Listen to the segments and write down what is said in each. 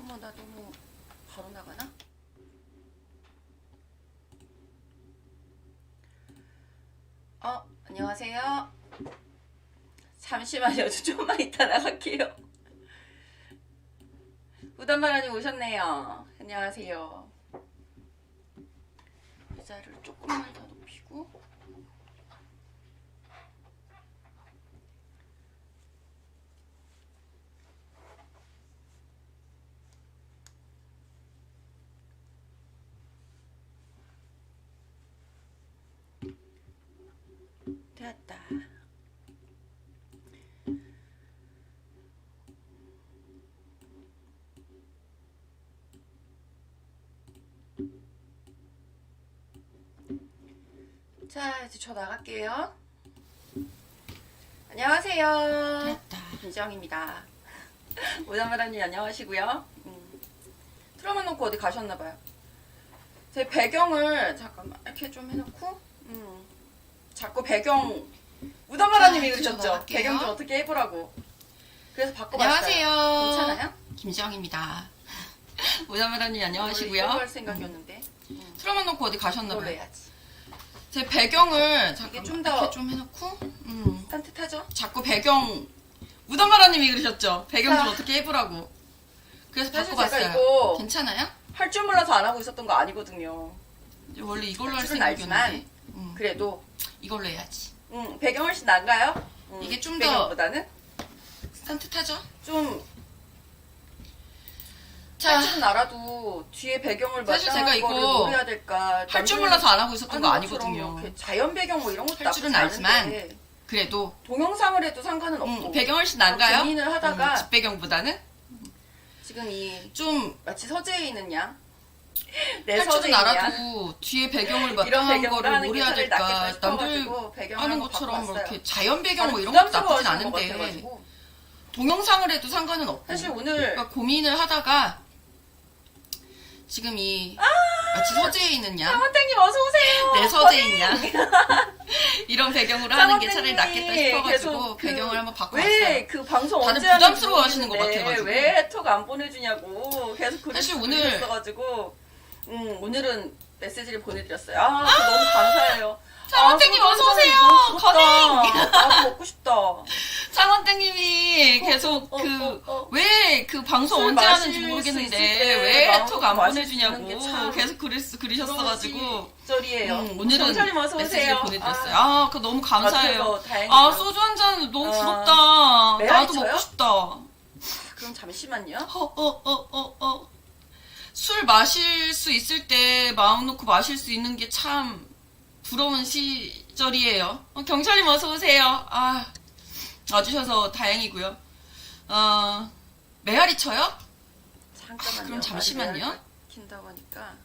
어머, 나 너무 바로 나가나? 안녕하세요. 잠시만요. 저 좀만 이따 나갈게요. 우단바라님 오셨네요. 안녕하세요. 의자를 조금만 더 높이고. 됐다. 자, 이제 저 나갈게요. 안녕하세요. 됐다. 김지영입니다. 우단바라님 안녕하시고요. 틀어놓고 어디 가셨나봐요. 제 배경을 잠깐만 이렇게 좀 해놓고 자꾸 배경 우단바라님이 그러셨죠? 나갈게요. 배경 좀 어떻게 해보라고. 그래서 바꿔봤어요. 안녕하세요. 괜찮아요? 김지영입니다. 오자마라님 이거 안녕하시고요. 할 생각이었는데 틀어만 놓고 어디 이걸로 가셨나봐요. 해야지. 제 배경을 잠깐 좀 더- 이렇게 좀 해놓고 산뜻하죠? 자꾸 배경 우다마라님이 그러셨죠? 배경 좀 자. 어떻게 해보라고. 그래서 사실 바꿔봤어요. 제가 이거 괜찮아요? 할 줄 몰라서 안 하고 있었던 거 아니거든요. 이제 원래 이걸로 할 할 줄은 생각이었는데 알지만 그래도 이걸로 해야지. 배경 훨씬 나은가요? 이게 좀 더- 배경보다는 산뜻하죠? 좀 자, 할 줄은 알아도 뒤에 배경을 사실 제가 마땅한 이거 거를 뭘 해야 될까 할 줄 몰라서 안 하고 있었던 거 하는 것처럼 아니거든요. 이렇게 자연 배경 뭐 이런 것도 할 줄은 나쁘지 알지만 않은데 그래도 동영상을 해도 상관은 없고 배경 훨씬 나은가요? 고민을 하다가 집 배경보다는 지금 이 좀 마치 서재에 있는 양 내 할 서재에 줄은 있는 양 알아도 뒤에 배경을 이런 마땅한 배경으로 거를 하는 뭘 게 해야 차라리 될까 낫겠다 남들 싶어가지고 배경을 하는 한번 것처럼 뭐 바꿔봤어요. 이렇게 자연 배경 뭐 다들 이런 것도 나쁘진 부담스러워하시는 것 않은데 같아가지고. 동영상을 해도 상관은 없고 사실 오늘 그러니까 고민을 하다가 지금 이 마치 서재에 있는 양, 상원땡님 어서 오세요. 내 서재인 양 이런 배경으로 하는 게 차라리 낫겠다 상원땡님이 싶어가지고 계속 배경을 한번 바꿔봤어요. 왜 그 방송 다들 언제 하는지 부담스러워 하시는 것 모르겠는데 같아가지고. 왜 톡 안 보내주냐고 계속 글을 사실 오늘- 써가지고 오늘은 메시지를 보내드렸어요. 너무 감사해요. 상원땡님 어서 오세요. 나도 먹고 싶다. 상원땡님이 계속 왜 그 방송 술 언제 마실 하는지 수 모르겠는데 있을 때 왜 마음먹고 톡 안 마실 수 있는 보내주냐고 게 참 계속 그리셨어가지고 절이에요. 오늘은 경찰님 어서 메시지를 오세요. 보내드렸어요. 그거 너무 감사해요. 그래서 다행이에요. 소주 한 잔 너무 아, 부럽다. 메아리 나도 쳐요? 먹고 싶다. 그럼 잠시만요. 술 마실 수 있을 때 마음 놓고 마실 수 있는 게 참 부러운 시절이에요. 경찰님 어서 오세요. 와주셔서 다행이고요. 메아리 쳐요? 잠깐만요. 그럼 잠시만요. 킨다고 하니까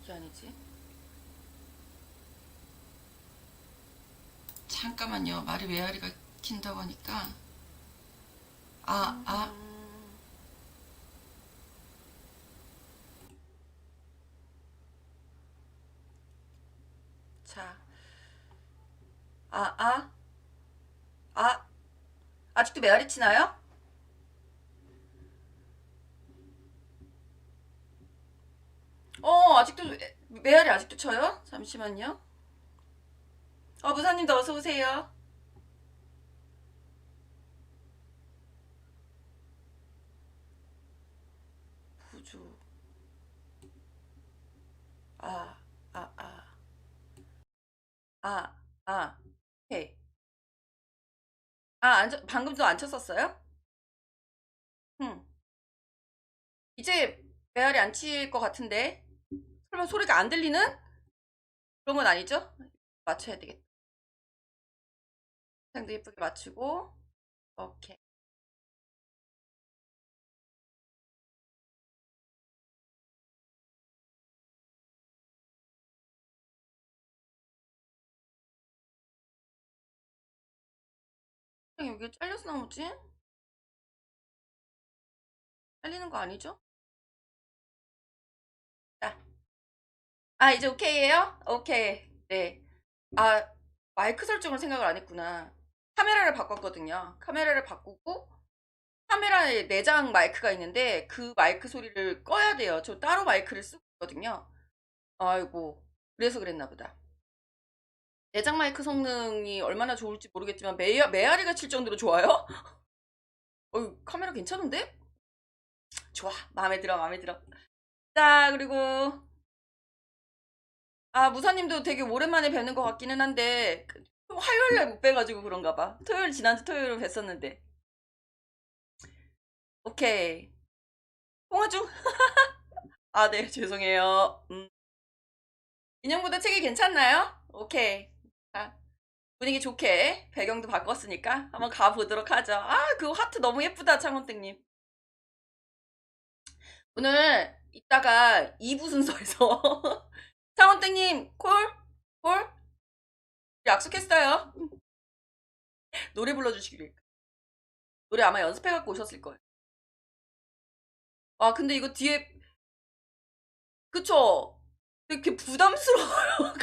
이게 아니지. 잠깐만요. 말이 메아리가 킨다고 하니까 자, 아직도 메아리 치나요? 아직도 메아리 아직도 쳐요? 잠시만요. 부사님도 어서 오세요. 부주. 아, 아, 아. 오케이. 방금도 안 쳤었어요? 응. 이제 메아리 안 칠 것 같은데. 설마 소리가 안 들리는? 그런 건 아니죠? 맞춰야 되겠다. 상도 예쁘게 맞추고. 오케이. 여기 잘려서 나오지? 잘리는 거 아니죠? 자. 이제 오케이예요? 오케이. 네. 아, 마이크 설정을 생각을 안 했구나. 카메라를 바꿨거든요. 카메라를 바꾸고 카메라에 내장 마이크가 있는데 그 마이크 소리를 꺼야 돼요. 저 따로 마이크를 쓰고 있거든요. 아이고, 그래서 그랬나 보다. 내장 마이크 성능이 얼마나 좋을지 모르겠지만 메아리가 칠 정도로 좋아요? 카메라 괜찮은데? 좋아, 마음에 들어, 마음에 들어. 자, 그리고 무사님도 되게 오랜만에 뵙는 것 같기는 한데 화요일날 못 뵈가지고 그런가 봐. 지난주 토요일은 뵀었는데. 오케이. 통화 중. 네, 죄송해요. 인형보다 책이 괜찮나요? 오케이. 자, 분위기 좋게 배경도 바꿨으니까 한번 가보도록 하죠. 그거 하트 너무 예쁘다, 창원땡님. 오늘 이따가 2부 순서에서 창원땡님 콜 약속했어요. 노래 불러주시길. 노래 아마 연습해갖고 오셨을 거예요. 근데 이거 뒤에 그쵸? 되게 부담스러워요.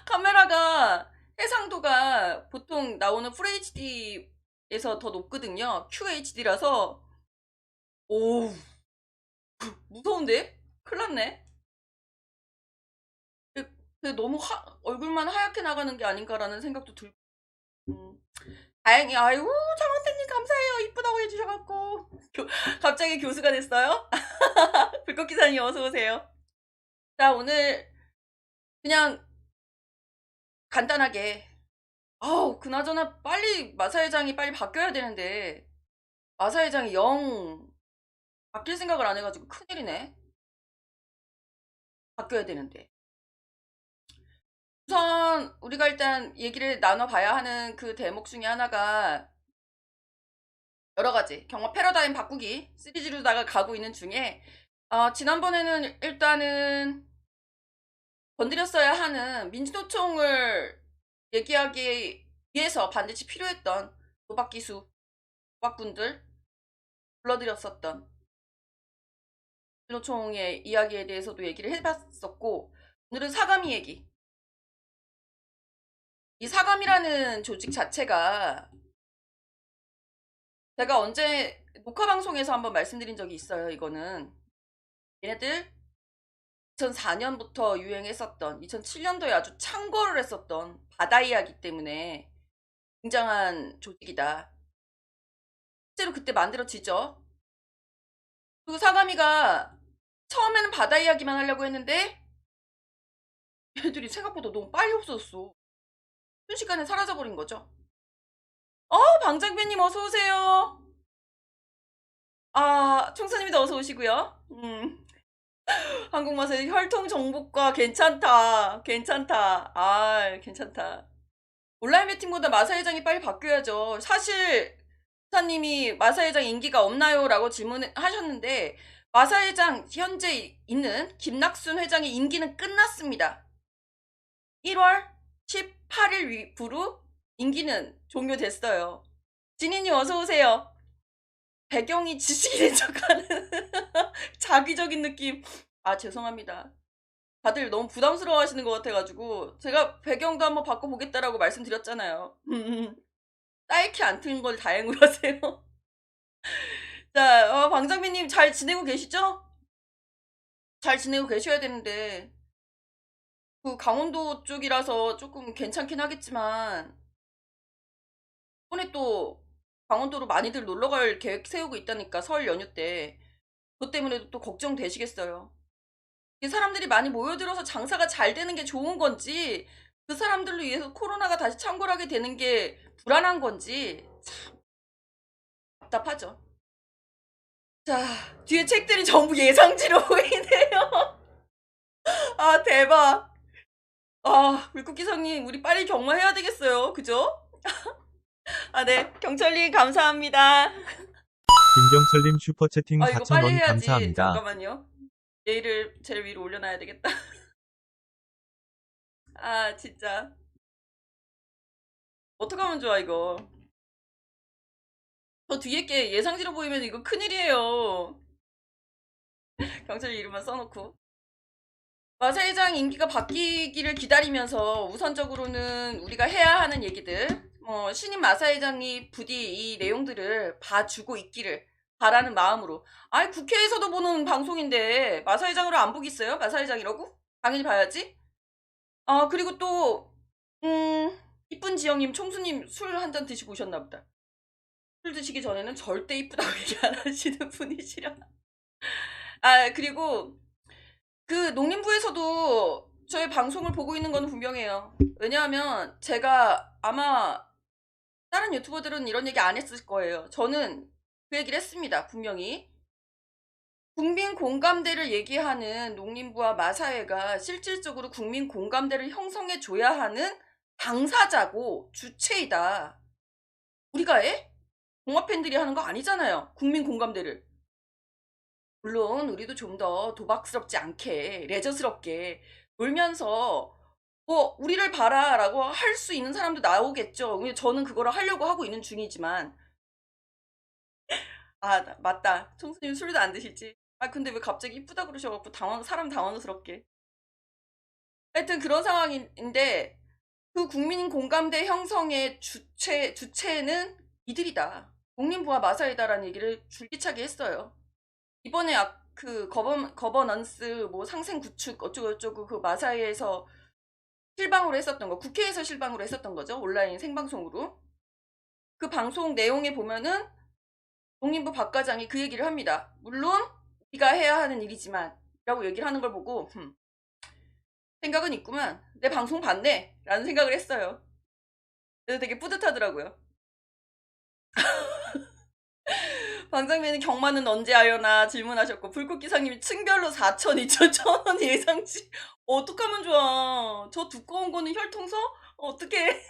카메라가 해상도가 보통 나오는 FHD에서 더 높거든요. QHD라서 오 무서운데? 큰일 났네. 너무 얼굴만 하얗게 나가는 게 아닌가라는 생각도 들고. 다행히 아이고 장원택님 감사해요. 이쁘다고 해주셔갖고 갑자기 교수가 됐어요. 불꽃기사님 어서오세요. 자 오늘 그냥 간단하게 그나저나 빨리 마사회장이 빨리 바뀌어야 되는데 마사회장이 영 바뀔 생각을 안 해가지고 큰일이네. 바뀌어야 되는데 우선 우리가 일단 얘기를 나눠봐야 하는 그 대목 중에 하나가 여러 가지 경마 패러다임 바꾸기 시리즈로다가 가고 있는 중에 지난번에는 일단은 건드렸어야 하는 민주노총을 얘기하기 위해서 반드시 필요했던 도박기수 도박꾼들 불러드렸었던 민주노총의 이야기에 대해서도 얘기를 해봤었고 오늘은 사가미 얘기. 이 사감이라는 조직 자체가 제가 언제 녹화방송에서 한번 말씀드린 적이 있어요. 이거는 얘네들 2004년부터 유행했었던 2007년도에 아주 창궐을 했었던 바다 이야기 때문에 굉장한 조직이다. 실제로 그때 만들어지죠. 그리고 사가미가 처음에는 바다 이야기만 하려고 했는데 얘들이 생각보다 너무 빨리 없어졌어. 순식간에 사라져버린 거죠. 방장배님 어서오세요. 총사님도 어서오시고요. 한국맛의 혈통 정복과 괜찮다. 괜찮다. 괜찮다. 온라인 배팅보다 마사회장이 빨리 바뀌어야죠. 사실 사님이 마사회장 인기가 없나요? 라고 질문하셨는데 마사회장 현재 있는 김낙순 회장의 임기는 끝났습니다. 1월 18일부로 임기는 종료됐어요. 진이님 어서오세요. 배경이 지식이 된 척하는 자기적인 느낌. 죄송합니다. 다들 너무 부담스러워 하시는 것 같아가지고 제가 배경도 한번 바꿔보겠다라고 말씀드렸잖아요. 딸키 안 튼 걸 다행으로 하세요. 자, 방장비님 잘 지내고 계시죠? 잘 지내고 계셔야 되는데 그 강원도 쪽이라서 조금 괜찮긴 하겠지만 이번에 또 강원도로 많이들 놀러갈 계획 세우고 있다니까 설 연휴 때 그것 때문에도 또 걱정되시겠어요. 사람들이 많이 모여들어서 장사가 잘 되는 게 좋은 건지 그 사람들로 인해서 코로나가 다시 창궐하게 되는 게 불안한 건지 참 답답하죠. 자, 뒤에 책들이 전부 예상지로 보이네요. 대박. 물고기사님 우리 빨리 경마해야 되겠어요. 그죠? 네. 경철님 감사합니다. 김경철님 슈퍼채팅 이거 빨리 4,000원 해야지. 감사합니다. 잠깐만요. 내일을 제일 위로 올려놔야 되겠다. 진짜. 어떡하면 좋아, 이거. 저 뒤에 게 예상지로 보이면 이거 큰일이에요. 경찰 이름만 써놓고. 마사회장 임기가 바뀌기를 기다리면서 우선적으로는 우리가 해야 하는 얘기들, 신임 마사회장이 부디 이 내용들을 봐주고 있기를 바라는 마음으로. 아이, 국회에서도 보는 방송인데 마사회장으로 안 보겠어요? 마사회장이라고? 당연히 봐야지. 그리고 또 이쁜 지영님, 총수님 술 한 잔 드시고 오셨나 보다. 술 드시기 전에는 절대 이쁘다고 얘기 안 하시는 분이시라. 그리고 그 농림부에서도 저희 방송을 보고 있는 건 분명해요. 왜냐하면 제가 아마 다른 유튜버들은 이런 얘기 안 했을 거예요. 저는 그 얘기를 했습니다. 분명히. 국민 공감대를 얘기하는 농림부와 마사회가 실질적으로 국민 공감대를 형성해 줘야 하는 당사자고 주체이다. 우리가 해? 동화팬들이 하는 거 아니잖아요. 국민 공감대를. 물론 우리도 좀 더 도박스럽지 않게 레저스럽게 놀면서 우리를 봐라라고 할 수 있는 사람도 나오겠죠. 저는 그거를 하려고 하고 있는 중이지만 맞다. 총수님 술도 안 드시지. 근데 왜 갑자기 이쁘다 그러셔갖고 사람 당황스럽게. 하여튼 그런 상황인데 그 국민 공감대 형성의 주체는 이들이다. 농림부와 마사이다라는 얘기를 줄기차게 했어요. 이번에 그 거버넌스 뭐 상생 구축 어쩌고저쩌고 그 마사회에서 실방으로 했었던 거, 국회에서 실방으로 했었던 거죠. 온라인 생방송으로. 그 방송 내용에 보면은 농림부 박 과장이 그 얘기를 합니다. 물론 우리가 해야 하는 일이지만 라고 얘기를 하는 걸 보고 생각은 있구만. 내 방송 봤네 라는 생각을 했어요. 그래서 되게 뿌듯하더라고요. 방장면은 경마는 언제 하려나 질문하셨고, 불꽃기사님이 층별로 4천, 2천, 1,000원 예상치. 어떡하면 좋아. 저 두꺼운 거는 혈통서? 어떡해.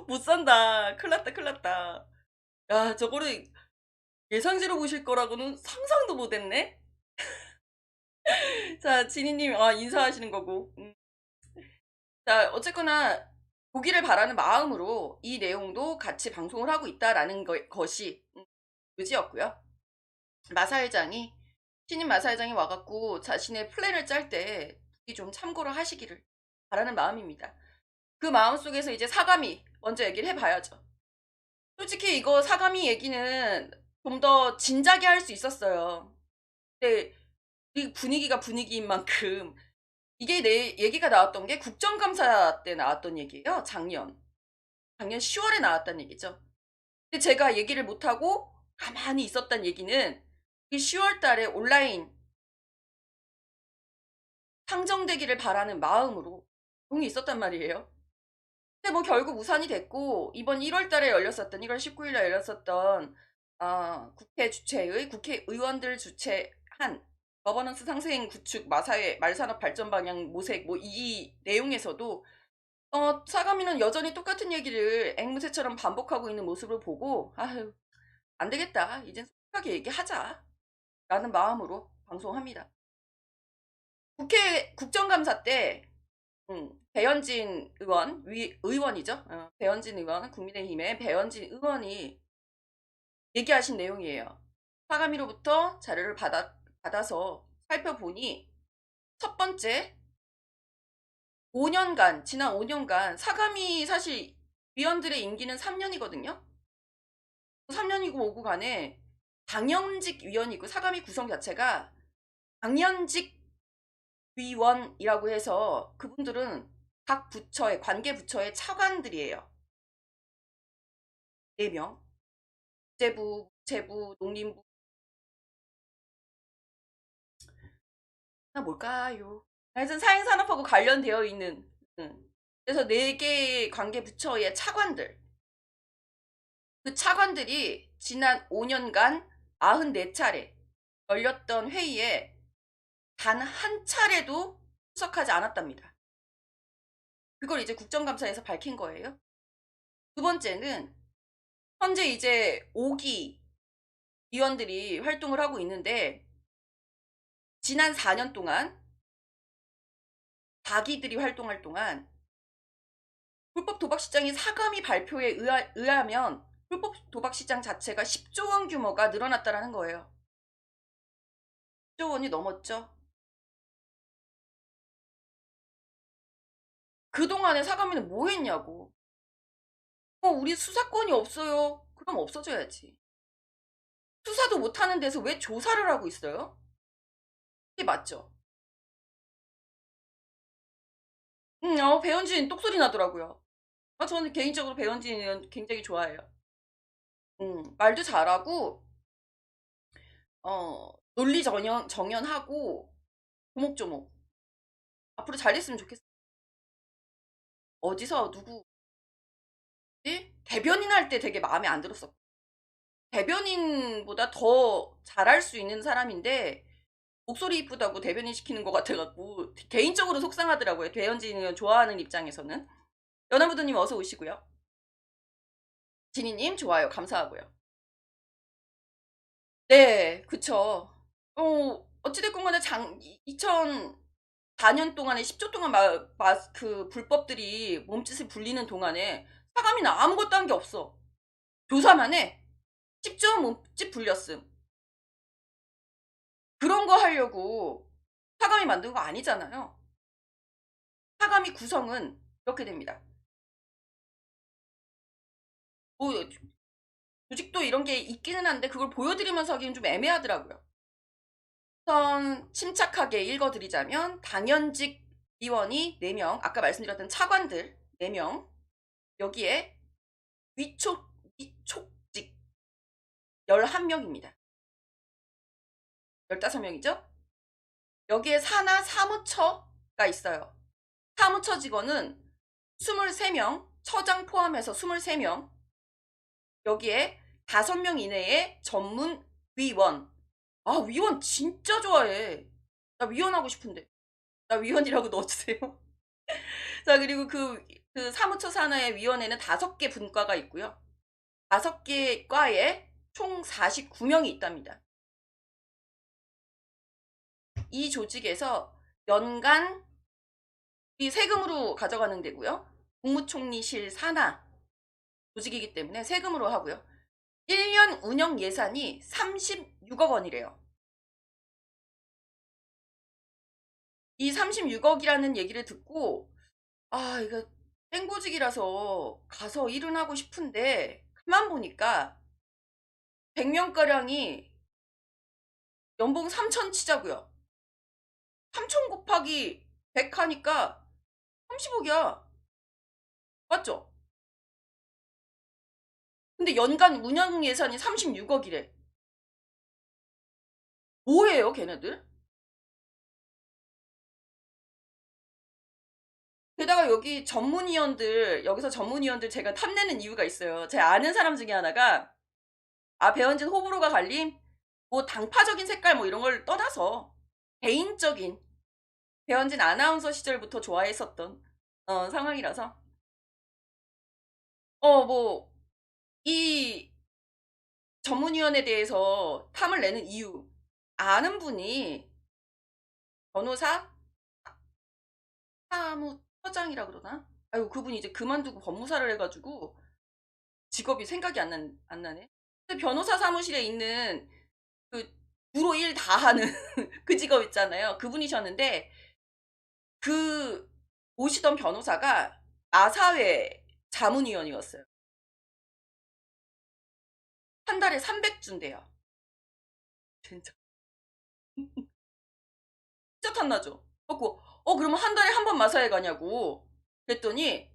못 산다. 큰일 났다, 큰일 났다. 야, 저거를 예상치로 보실 거라고는 상상도 못 했네. 자, 지니님, 인사하시는 거고. 자, 어쨌거나, 보기를 바라는 마음으로 이 내용도 같이 방송을 하고 있다라는 것이 의지였고요. 마사회장이 신임 마사회장이 와갖고 자신의 플랜을 짤 때 좀 참고를 하시기를 바라는 마음입니다. 그 마음 속에서 이제 사감이 먼저 얘기를 해봐야죠. 솔직히 이거 사감이 얘기는 좀 더 진작에 할 수 있었어요. 근데 이 분위기가 분위기인 만큼 이게 내 얘기가 나왔던 게 국정감사 때 나왔던 얘기예요. 작년 10월에 나왔다는 얘기죠. 근데 제가 얘기를 못하고 가만히 있었단 얘기는 10월 달에 온라인 상정되기를 바라는 마음으로 동이 있었단 말이에요. 근데 뭐 결국 무산이 됐고 이번 1월 달에 열렸었던 1월 19일에 열렸었던 국회 주최의 국회의원들 주최한 거버넌스 상생 구축 마사회 말산업 발전 방향 모색 뭐 이 내용에서도 사가미는 여전히 똑같은 얘기를 앵무새처럼 반복하고 있는 모습을 보고 아유 안 되겠다. 이젠 솔직하게 얘기하자. 라는 마음으로 방송합니다. 국회 국정감사 때 배현진 의원, 의원이죠. 배현진 의원, 국민의힘의 배현진 의원이 얘기하신 내용이에요. 사가미로부터 자료를 받아서 살펴보니 첫 번째 5년간, 지난 5년간 사가미 사실 위원들의 임기는 3년이거든요. 3년이고 뭐고 간에 당연직 위원이고 사가미 구성 자체가 당연직 위원이라고 해서 그분들은 각 부처의 관계 부처의 차관들이에요. 4명. 국제부, 무체부, 농림부. 뭘까요? 하여튼 사행산업하고 관련되어 있는 그래서 4개의 관계 부처의 차관들. 그 차관들이 지난 5년간 94차례 열렸던 회의에 단 한 차례도出席하지 않았답니다. 그걸 이제 국정감사에서 밝힌 거예요. 두 번째는 현재 이제 5기 위원들이 활동을 하고 있는데 지난 4년 동안 4기들이 활동할 동안 불법 도박시장이 사감위 발표에 의하면 불법 도박시장 자체가 10조 원 규모가 늘어났다는 거예요. 10조 원이 넘었죠. 그동안에 사과민은 뭐 했냐고. 우리 수사권이 없어요. 그럼 없어져야지. 수사도 못하는 데서 왜 조사를 하고 있어요? 이게 맞죠? 배현진 똑소리 나더라고요. 저는 개인적으로 배현진 의원 굉장히 좋아해요. 말도 잘하고, 논리 정연하고, 조목조목. 앞으로 잘 됐으면 좋겠어. 어디서 누구, 대변인 할 때 되게 마음에 안 들었어. 대변인보다 더 잘할 수 있는 사람인데, 목소리 이쁘다고 대변인 시키는 것 같아갖고, 개인적으로 속상하더라고요. 배현진 의원 좋아하는 입장에서는. 연하부두님 어서 오시고요. 지니님 좋아요. 감사하고요. 네, 그쵸. 어찌됐건 간에 2004년 동안에 10조 동안 그 불법들이 몸짓을 불리는 동안에 사감이는 아무것도 한 게 없어. 조사만 해. 10조 몸짓 불렸음. 그런 거 하려고 사감이 만든 거 아니잖아요. 사감이 구성은 이렇게 됩니다. 뭐 조직도 이런 게 있기는 한데 그걸 보여드리면서 하기는 좀 애매하더라고요. 우선 침착하게 읽어드리자면 당연직 위원이 4명, 아까 말씀드렸던 차관들 4명, 여기에 위촉직 11명입니다. 15명이죠? 여기에 산하 사무처가 있어요. 사무처 직원은 23명, 처장 포함해서 23명, 여기에 5명 이내의 전문 위원. 위원 진짜 좋아해. 나 위원 하고 싶은데. 나 위원이라고 넣어주세요. 자, 그리고 그 사무처 산하의 위원회는 5개 분과가 있고요. 5개 과에 총 49명이 있답니다. 이 조직에서 연간 이 세금으로 가져가는 데고요. 국무총리실 산하 조직이기 때문에 세금으로 하고요. 1년 운영 예산이 36억 원이래요. 이 36억이라는 얘기를 듣고 이거 땡보직이라서 가서 일은 하고 싶은데 가만 보니까 100명가량이 연봉 3천 치자고요. 3천 곱하기 100 하니까 30억이야. 맞죠? 근데 연간 운영 예산이 36억이래. 뭐예요, 걔네들? 게다가 여기서 전문위원들 제가 탐내는 이유가 있어요. 제 아는 사람 중에 하나가, 배현진 호불호가 갈림? 뭐 당파적인 색깔 뭐 이런 걸 떠나서 개인적인 배현진 아나운서 시절부터 좋아했었던 상황이라서 이 전문위원에 대해서 탐을 내는 이유 아는 분이 변호사 사무처장이라 그러나? 그분이 이제 그만두고 법무사를 해가지고 직업이 생각이 안 나네. 근데 변호사 사무실에 있는 그 주로 일 다 하는 그 직업 있잖아요. 그분이셨는데 그 모시던 변호사가 마사회 자문위원이었어요. 한 달에 300준대요. 진짜. 진짜 탐나죠? 그러면 한 달에 한 번 마사회 가냐고. 그랬더니,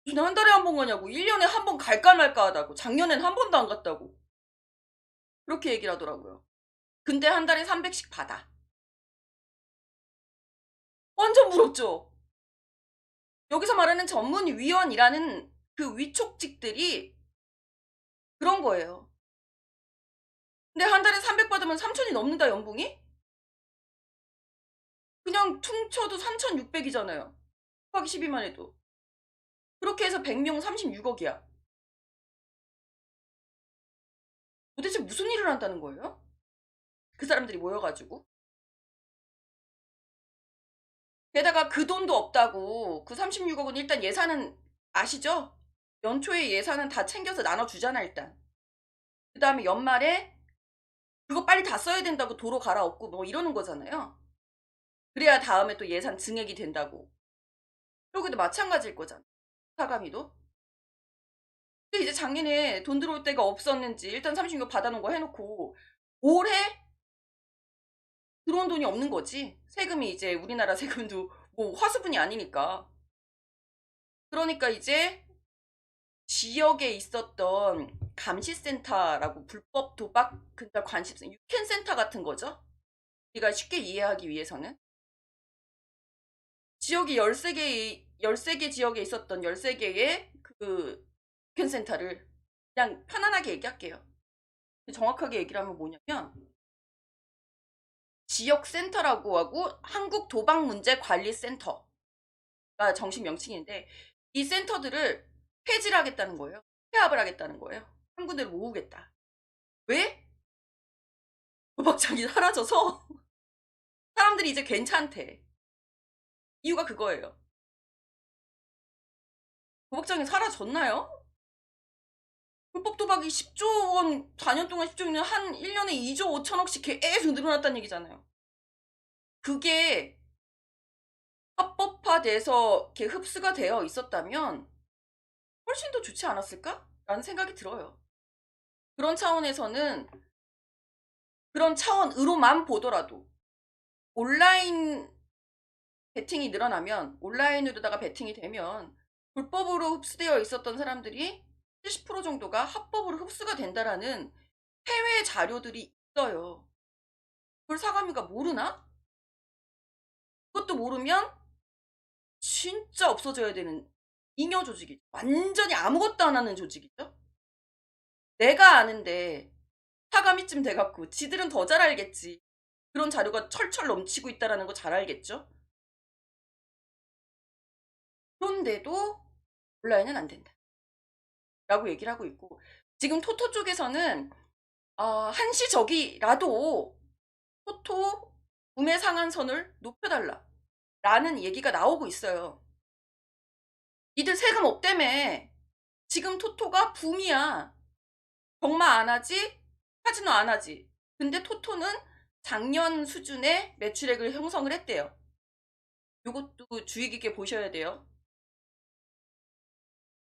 니는 한 달에 한 번 가냐고. 1년에 한 번 갈까 말까 하다고. 작년엔 한 번도 안 갔다고. 그렇게 얘기를 하더라고요. 근데 한 달에 300씩 받아. 완전 부럽죠? 여기서 말하는 전문위원이라는 그 위촉직들이 그런 거예요. 근데 한 달에 300 받으면 3천이 넘는다, 연봉이? 그냥 퉁쳐도 3,600이잖아요. 곱하기 12만 해도. 그렇게 해서 100명 36억이야. 도대체 무슨 일을 한다는 거예요? 그 사람들이 모여가지고. 게다가 그 돈도 없다고. 그 36억은 일단 예산은 아시죠? 연초에 예산은 다 챙겨서 나눠주잖아, 일단. 그 다음에 연말에 그거 빨리 다 써야 된다고 도로 갈아엎고 뭐 이러는 거잖아요. 그래야 다음에 또 예산 증액이 된다고. 여기도 마찬가지일 거잖아. 사가미도. 근데 이제 작년에 돈 들어올 때가 없었는지 일단 36 받아놓은 거 해놓고 올해 들어온 돈이 없는 거지. 세금이 이제 우리나라 세금도 뭐 화수분이 아니니까. 그러니까 이제 지역에 있었던 감시센터라고 불법 도박 근절 관심센터, 유캔센터 같은 거죠. 우리가 쉽게 이해하기 위해서는. 지역이 13개 지역에 있었던 13개의 그 유캔센터를 그냥 편안하게 얘기할게요. 정확하게 얘기를 하면 뭐냐면 지역센터라고 하고 한국도박문제관리센터가 정식 명칭인데 이 센터들을 폐지를 하겠다는 거예요. 폐합을 하겠다는 거예요. 한 군데로 모으겠다. 왜? 도박장이 사라져서 사람들이 이제 괜찮대. 이유가 그거예요. 도박장이 사라졌나요? 불법 도박이 10조 원, 4년 동안 10조 원이면 한 1년에 2조 5천억씩 계속 늘어났다는 얘기잖아요. 그게 합법화돼서 이렇게 흡수가 되어 있었다면 훨씬 더 좋지 않았을까? 라는 생각이 들어요. 그런 차원에서는, 그런 차원으로만 보더라도 온라인 베팅이 늘어나면, 온라인으로다가 베팅이 되면 불법으로 흡수되어 있었던 사람들이 70% 정도가 합법으로 흡수가 된다라는 해외 자료들이 있어요. 그걸 사가미가 모르나? 그것도 모르면 진짜 없어져야 되는 잉여 조직이죠. 완전히 아무것도 안 하는 조직이죠. 내가 아는데 사가미쯤 돼갖고 지들은 더 잘 알겠지. 그런 자료가 철철 넘치고 있다는 거 잘 알겠죠. 그런데도 온라인은 안 된다 라고 얘기를 하고 있고, 지금 토토 쪽에서는 한시적이라도 토토 구매 상한선을 높여달라 라는 얘기가 나오고 있어요. 니들 세금 없다며. 지금 토토가 붐이야. 경마 안 하지? 카지노 안 하지? 근데 토토는 작년 수준의 매출액을 형성을 했대요. 요것도 주의 깊게 보셔야 돼요.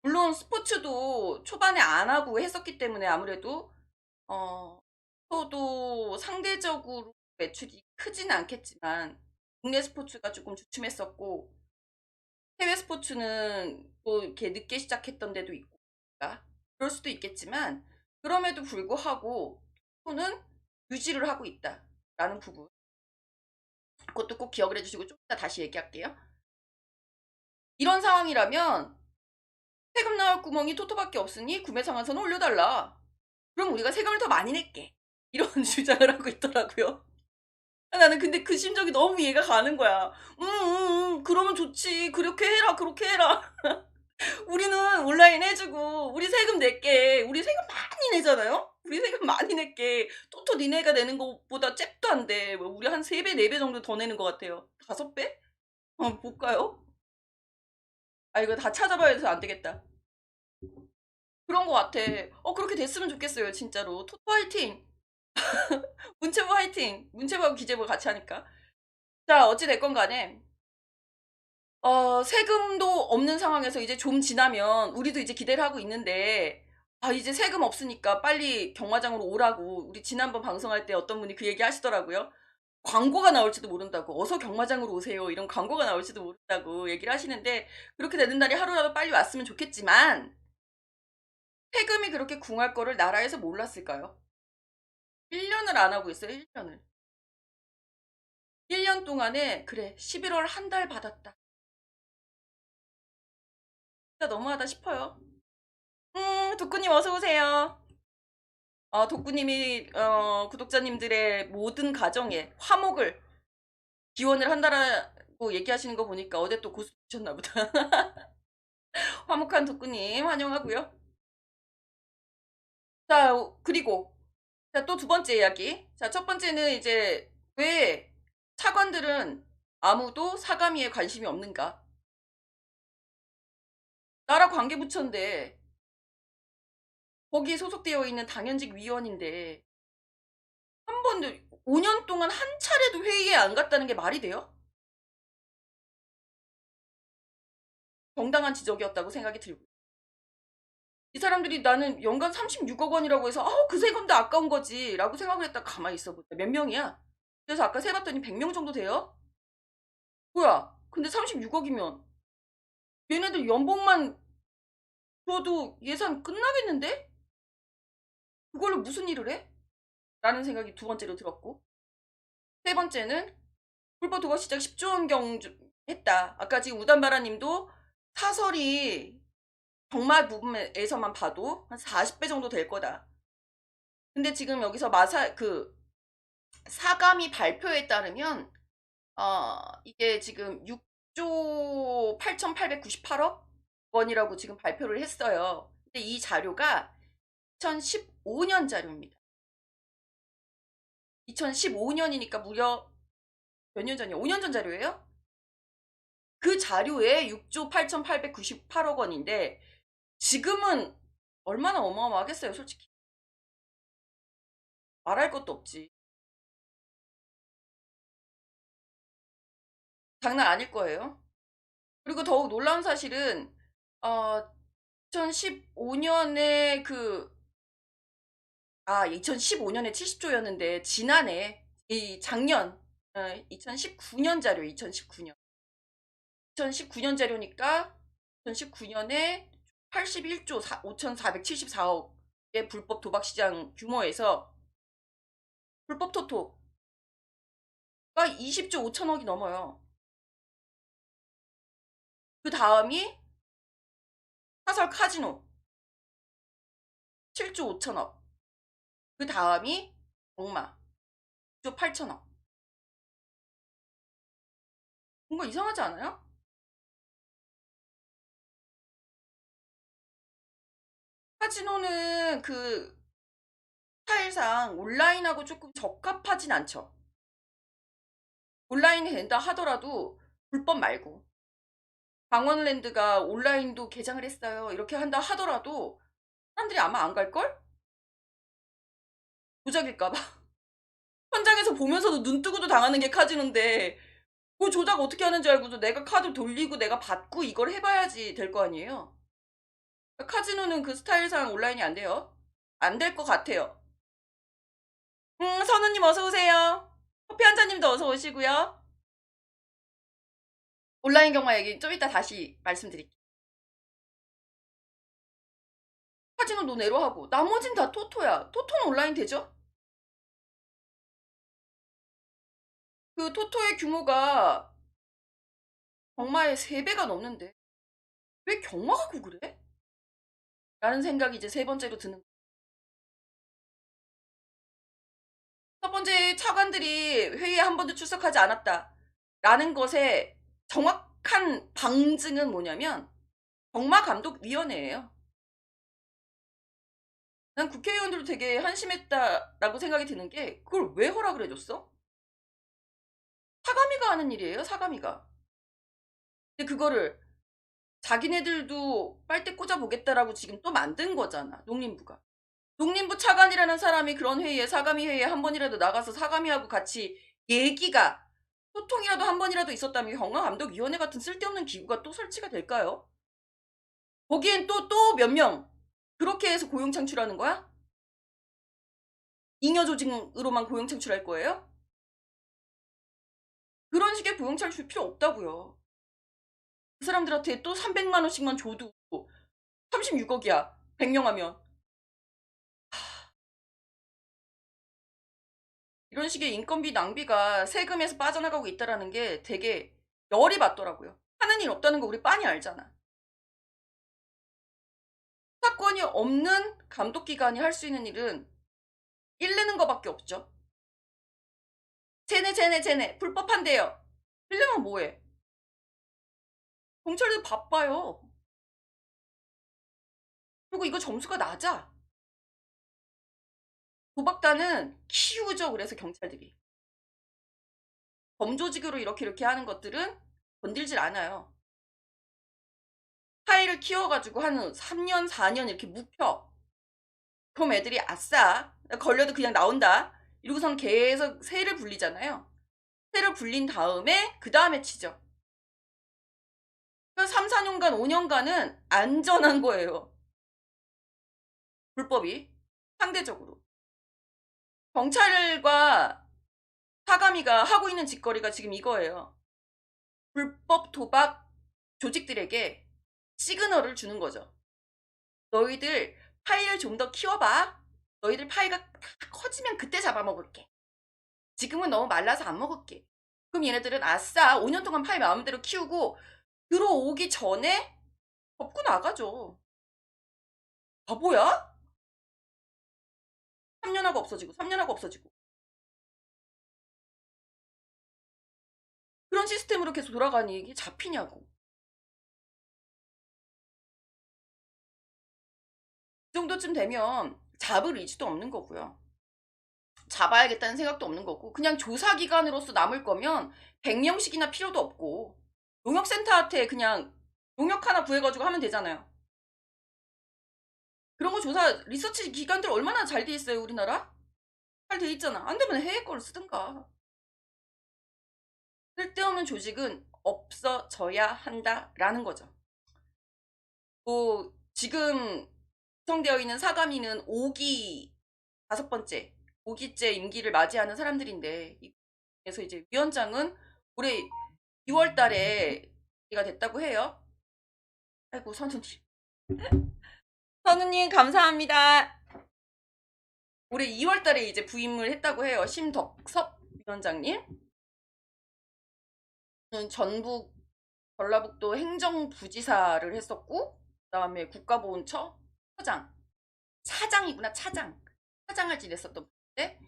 물론 스포츠도 초반에 안 하고 했었기 때문에 아무래도 토토도 상대적으로 매출이 크지는 않겠지만 국내 스포츠가 조금 주춤했었고 해외 스포츠는 또 이렇게 늦게 시작했던 데도 있고 그러니까 그럴 수도 있겠지만 그럼에도 불구하고 토토는 유지를 하고 있다라는 부분, 그것도 꼭 기억을 해주시고 좀 이따 다시 얘기할게요. 이런 상황이라면 세금 나올 구멍이 토토밖에 없으니 구매 상한선을 올려달라. 그럼 우리가 세금을 더 많이 낼게. 이런 주장을 하고 있더라고요. 나는 근데 그 심정이 너무 이해가 가는 거야. 그러면 좋지. 그렇게 해라, 그렇게 해라. 우리는 온라인 해주고 우리 세금 낼게. 우리 세금 많이 내잖아요. 우리 세금 많이 낼게. 토토 니네가 내는 것보다 잽도 안 돼. 뭐 우리 한 3배, 4배 정도 더 내는 것 같아요. 5배? 볼까요? 이거 다 찾아봐야 돼서 안 되겠다. 그런 것 같아. 그렇게 됐으면 좋겠어요, 진짜로. 토토 화이팅! 문체부 화이팅! 문체부하고 기재부 같이 하니까. 자, 어찌됐건 간에, 세금도 없는 상황에서 이제 좀 지나면 우리도 이제 기대를 하고 있는데, 이제 세금 없으니까 빨리 경마장으로 오라고. 우리 지난번 방송할 때 어떤 분이 그 얘기 하시더라고요. 광고가 나올지도 모른다고. 어서 경마장으로 오세요. 이런 광고가 나올지도 모른다고 얘기를 하시는데, 그렇게 되는 날이 하루라도 빨리 왔으면 좋겠지만, 세금이 그렇게 궁할 거를 나라에서 몰랐을까요? 1년을 안 하고 있어요, 1년을. 1년 동안에, 그래, 11월 한 달 받았다. 진짜 너무하다 싶어요. 독구님 어서오세요. 독구님이, 구독자님들의 모든 가정에 화목을 기원을 한다라고 얘기하시는 거 보니까 어제 또 고수 주셨나 보다. 화목한 독구님 환영하고요. 자, 그리고, 자, 또 두 번째 이야기. 자, 첫 번째는 이제, 왜 차관들은 아무도 사가미에 관심이 없는가? 나라 관계부처인데, 거기에 소속되어 있는 당연직 위원인데, 한 번도, 5년 동안 한 차례도 회의에 안 갔다는 게 말이 돼요? 정당한 지적이었다고 생각이 들고. 이 사람들이 나는 연간 36억 원이라고 해서 그 세금도 아까운 거지 라고 생각을 했다 가만히 있어보자. 몇 명이야? 그래서 아까 세봤더니 100명 정도 돼요? 뭐야? 근데 36억이면 얘네들 연봉만 줘도 예산 끝나겠는데? 그걸로 무슨 일을 해? 라는 생각이 두 번째로 들었고, 세 번째는 불법 도박 시작 10조 원경 했다. 아까 지금 우단바라님도 사설이 정말 부분에서만 봐도 한 40배 정도 될 거다. 근데 지금 여기서 사감이 발표에 따르면 이게 지금 6조 8,898억 원이라고 지금 발표를 했어요. 근데 이 자료가 2015년 자료입니다. 2015년이니까 무려 몇 년 전이야? 5년 전 자료예요? 그 자료에 6조 8,898억 원인데 지금은 얼마나 어마어마하겠어요, 솔직히. 말할 것도 없지. 장난 아닐 거예요. 그리고 더욱 놀라운 사실은 2015년에 2015년에 70조였는데 지난해 작년 2019년 자료 2019년 자료니까 2019년에 81조 5,474억의 불법 도박 시장 규모에서 불법 토토가 20조 5천억이 넘어요. 그 다음이 사설 카지노 7조 5천억. 그 다음이 경마 6조 8천억. 뭔가 이상하지 않아요? 카지노는 스타일상 온라인하고 조금 적합하진 않죠. 온라인이 된다 하더라도 불법 말고 강원랜드가 온라인도 개장을 했어요. 이렇게 한다 하더라도 사람들이 아마 안 갈걸? 조작일까봐. 현장에서 보면서도 눈 뜨고도 당하는 게 카지노인데 그 조작 어떻게 하는지 알고도 내가 카드 돌리고 내가 받고 이걸 해봐야지 될 거 아니에요. 카지노는 그 스타일상 온라인이 안 돼요. 안 될 것 같아요. 선우님 어서오세요. 커피 한 잔님도 어서오시고요. 온라인 경마 얘기 좀 이따 다시 말씀드릴게요. 카지노 논외로 하고 나머진 다 토토야. 토토는 온라인 되죠? 그 토토의 규모가 경마의 3배가 넘는데 왜 경마하고 그래? 라는 생각이 이제 세 번째로 드는 거예요. 첫 번째 차관들이 회의에 한 번도 출석하지 않았다. 라는 것에 정확한 방증은 뭐냐면 경마감독위원회예요. 난 국회의원들도 되게 한심했다라고 생각이 드는 게 그걸 왜 허락을 해줬어? 사감이가 하는 일이에요. 사감이가. 근데 그거를 자기네들도 빨대 꽂아보겠다라고 지금 또 만든 거잖아. 농림부가. 농림부 차관이라는 사람이 그런 회의에 사감위 회의에 한 번이라도 나가서 사감위하고 같이 얘기가 소통이라도 한 번이라도 있었다면 경마감독위원회 같은 쓸데없는 기구가 또 설치가 될까요? 거기엔 또 몇 명 그렇게 해서 고용 창출하는 거야? 잉여 조직으로만 고용 창출할 거예요? 그런 식의 고용 창출 필요 없다고요. 그 사람들한테 또 300만 원씩만 줘도 36억이야. 100명 하면. 이런 식의 인건비 낭비가 세금에서 빠져나가고 있다는 게 되게 열이 받더라고요. 하는 일 없다는 거 우리 빤히 알잖아. 사건이 없는 감독기관이 할 수 있는 일은 일내는 거밖에 없죠. 쟤네 불법한데요. 일내면 뭐해? 경찰들 바빠요. 그리고 이거 점수가 낮아. 도박단은 키우죠. 그래서 경찰들이. 범조직으로 이렇게 하는 것들은 건들질 않아요. 파이를 키워가지고 한 3년, 4년 이렇게 묵혀. 그럼 애들이 아싸, 걸려도 그냥 나온다. 이러고선 계속 세를 불리잖아요. 세를 불린 다음에 그 다음에 치죠. 그 3, 4년간, 5년간은 안전한 거예요. 불법이. 상대적으로. 경찰과 사가미가 하고 있는 짓거리가 지금 이거예요. 불법 도박 조직들에게 시그널을 주는 거죠. 너희들 파이를 좀 더 키워봐. 너희들 파이가 커지면 그때 잡아먹을게. 지금은 너무 말라서 안 먹을게. 그럼 얘네들은 아싸 5년 동안 파이 마음대로 키우고 들어오기 전에 접고 나가죠. 바보야? 3년 하고 없어지고 3년 하고 없어지고. 그런 시스템으로 계속 돌아가니 이게 잡히냐고. 이 정도쯤 되면 잡을 의지도 없는 거고요. 잡아야겠다는 생각도 없는 거고 그냥 조사기관으로서 남을 거면 100명씩이나 필요도 없고 용역센터한테 그냥 용역 하나 구해가지고 하면 되잖아요. 그런 거 조사 리서치 기관들 얼마나 잘 돼 있어요 우리나라? 잘 돼 있잖아. 안 되면 해외 거를 쓰든가. 쓸데없는 조직은 없어져야 한다라는 거죠. 뭐 지금 구성되어 있는 사가미는 5기 5번째 5기째 임기를 맞이하는 사람들인데 그래서 이제 위원장은 올해 2월 달에 가 됐다고 해요. 아이고 선우님. 선우님 감사합니다. 올해 2월 달에 이제 부임을 했다고 해요. 심덕섭 위원장님. 전북 전라북도 행정부지사를 했었고 그다음에 국가보훈처 처장 차장이구나 차장을 지냈었던 분인데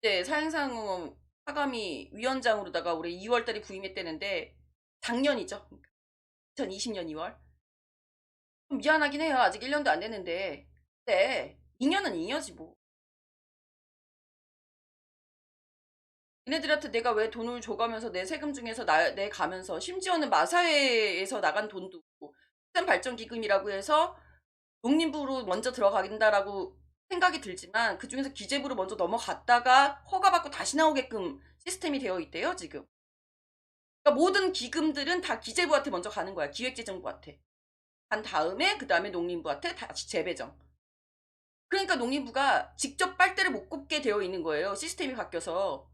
이제 사행상무 사감이 위원장으로다가 올해 2월 달에 부임했다는데 작년이죠. 2020년 2월. 좀 미안하긴 해요. 아직 1년도 안 됐는데. 근데 2년은 2년이지 뭐. 얘네들한테 내가 왜 돈을 줘가면서 내 세금 중에서 내 가면서 심지어는 마사회에서 나간 돈도 발전기금이라고 해서 농림부로 먼저 들어간다라고 생각이 들지만 그 중에서 기재부로 먼저 넘어갔다가 허가받고 다시 나오게끔 시스템이 되어 있대요 지금. 그러니까 모든 기금들은 다 기재부한테 먼저 가는 거야. 기획재정부한테. 간 다음에 그 다음에 농림부한테 다시 재배정. 그러니까 농림부가 직접 빨대를 못 꼽게 되어 있는 거예요. 시스템이 바뀌어서.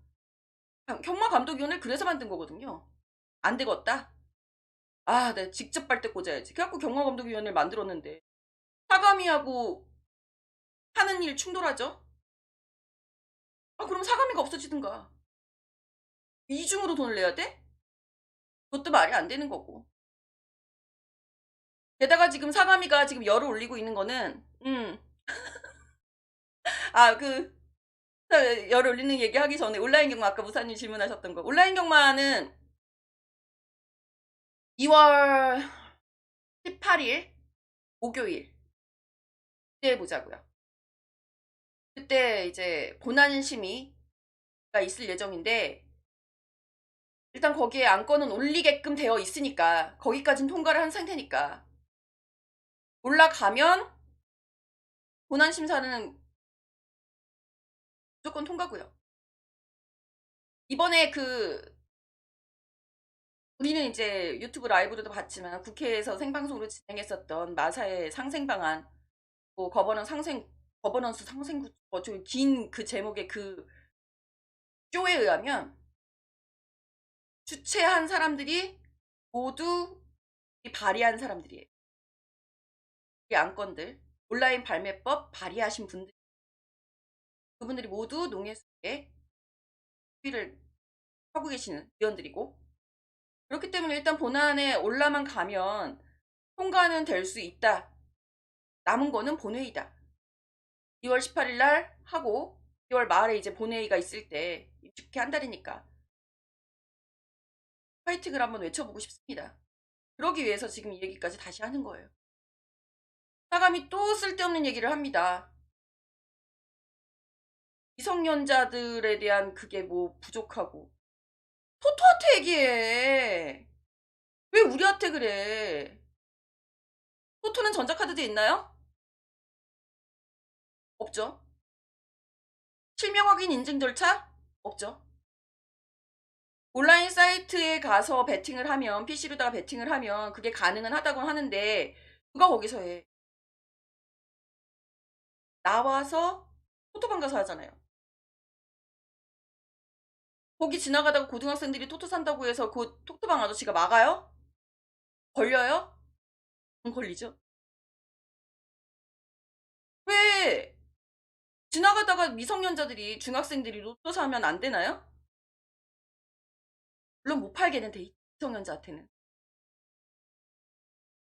경마감독위원회를 그래서 만든 거거든요. 안 되겠다. 아, 네, 직접 빨대 꽂아야지. 그래갖고 경마감독위원회를 만들었는데 사가미하고 하는 일 충돌하죠? 아, 그럼 사가미가 없어지든가. 이중으로 돈을 내야 돼? 그것도 말이 안 되는 거고. 게다가 지금 사가미가 지금 열을 올리고 있는 거는, 아, 열을 올리는 얘기 하기 전에 온라인 경마, 아까 무사님 질문하셨던 거. 온라인 경마는 2월 18일, 목요일, 그때 보자고요. 그때 이제 본안 심의가 있을 예정인데, 일단 거기에 안건은 올리게끔 되어 있으니까, 거기까진 통과를 한 상태니까, 올라가면 본안 심사는 무조건 통과고요. 이번에 우리는 이제 유튜브 라이브로도 봤지만 국회에서 생방송으로 진행했었던 마사의 상생방안, 뭐 거버넌스 상생구, 긴 그 제목의 그 쇼에 의하면 주최한 사람들이 모두 발의한 사람들이에요. 이 안건들, 온라인 발매법 발의하신 분들, 그분들이 모두 농해수에 협의를 하고 계시는 위원들이고, 그렇기 때문에 일단 본안에 올라만 가면 통과는 될 수 있다. 남은 거는 본회의다. 2월 18일 날 하고 2월 말에 이제 본회의가 있을 때 임축회 한 달이니까 파이팅을 한번 외쳐보고 싶습니다. 그러기 위해서 지금 이 얘기까지 다시 하는 거예요. 사감이 또 쓸데없는 얘기를 합니다. 미성년자들에 대한 그게 뭐 부족하고. 토토한테 얘기해. 왜 우리한테 그래? 토토는 전자카드도 있나요? 없죠. 실명 확인 인증 절차? 없죠. 온라인 사이트에 가서 베팅을 하면, PC로다가 베팅을 하면 그게 가능은 하다고 하는데, 누가 거기서 해? 나와서 토토방 가서 하잖아요. 거기 지나가다가 고등학생들이 토토 산다고 해서 그 토토방 아저씨가 막아요? 걸려요? 안 걸리죠? 왜 지나가다가 미성년자들이, 중학생들이 로또 사면 안 되나요? 물론 못 팔게는 돼, 미성년자한테는.